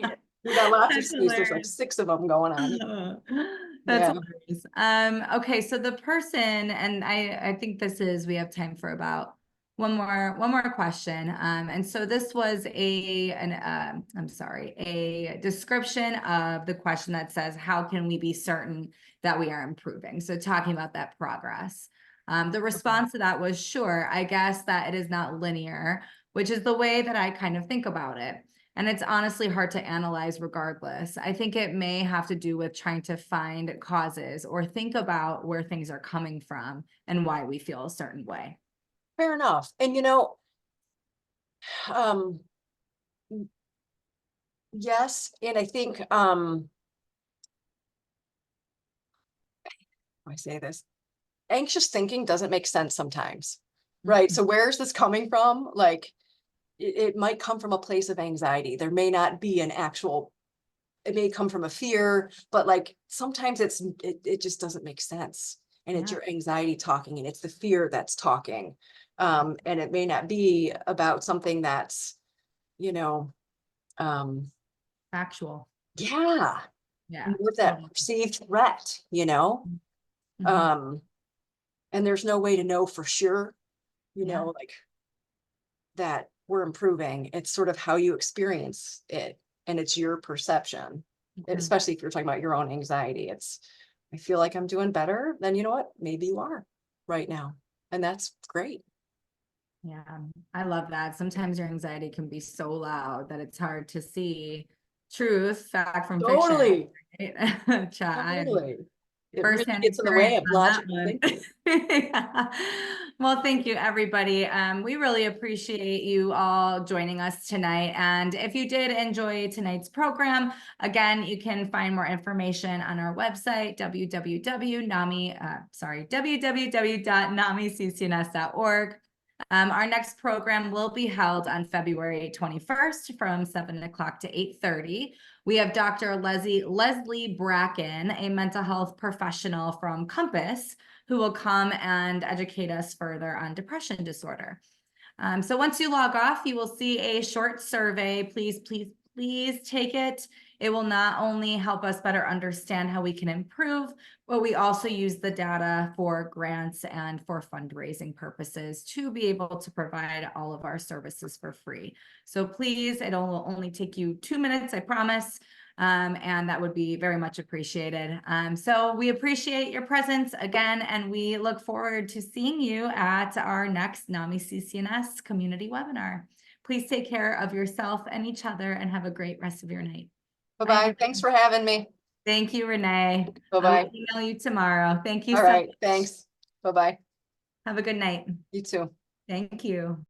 Speaker 2: We got lots of
Speaker 1: That's
Speaker 2: C's. There's like
Speaker 1: hilarious.
Speaker 2: 6 of them going on.
Speaker 1: That's
Speaker 2: Yeah.
Speaker 1: hilarious. Okay, so the person, and I think we have time for about one more question. And so this was a description of the question that says, how can we be certain that we are improving? So talking about that progress. The response to that was, sure, I guess that it is not linear, which is the way that I kind of think about it. And it's honestly hard to analyze regardless. I think it may have to do with trying to find causes or think about where things are coming from and why we feel a certain way.
Speaker 2: Fair enough. And you know, yes, and I think I say this, anxious thinking doesn't make sense sometimes, right? So where is this coming from? Like, it might come from a place of anxiety. There may not be an actual, it may come from a fear, but like sometimes it just doesn't make sense. And it's your anxiety talking and it's the fear that's talking. And it may not be about something that's, you know,
Speaker 1: Factual.
Speaker 2: yeah.
Speaker 1: Yeah.
Speaker 2: With that perceived threat, you know? And there's no way to know for sure, you
Speaker 1: Yeah.
Speaker 2: know, like that we're improving. It's sort of how you experience it, and it's your perception,
Speaker 1: Mhm.
Speaker 2: especially if you're talking about your own anxiety. It's, I feel like I'm doing better. Then you know what? Maybe you are right now. And that's great.
Speaker 1: Yeah, I love that. Sometimes your anxiety can be so loud that it's hard to see truth, fact from fiction.
Speaker 2: Totally.
Speaker 1: Right?
Speaker 2: Totally. It really
Speaker 1: Firsthand
Speaker 2: gets in the way
Speaker 1: experience
Speaker 2: of
Speaker 1: on that
Speaker 2: logical
Speaker 1: one.
Speaker 2: thinking.
Speaker 1: Yeah. Well, thank you, everybody. We really appreciate you all joining us tonight. And if you did enjoy tonight's program, again, you can find more information on our website, www.namiccns.org. Our next program will be held on February 21st from 7 o'clock to 8:30. We have Dr. Leslie Bracken, a mental health professional from Compass, who will come and educate us further on depression disorder. So once you log off, you will see a short survey. Please take it. It will not only help us better understand how we can improve, but we also use the data for grants and for fundraising purposes to be able to provide all of our services for free. So please, it'll only take you 2 minutes, I promise. And that would be very much appreciated. So we appreciate your presence again, and we look forward to seeing you at our next NAMI CCNS community webinar. Please take care of yourself and each other and have a great rest of your night.
Speaker 2: Bye-bye. Thanks for having me.
Speaker 1: Thank you, Renee.
Speaker 2: Bye-bye.
Speaker 1: I'll email you tomorrow. Thank you
Speaker 2: All
Speaker 1: so
Speaker 2: right.
Speaker 1: much.
Speaker 2: Thanks. Bye-bye.
Speaker 1: Have a good night.
Speaker 2: You too.
Speaker 1: Thank you.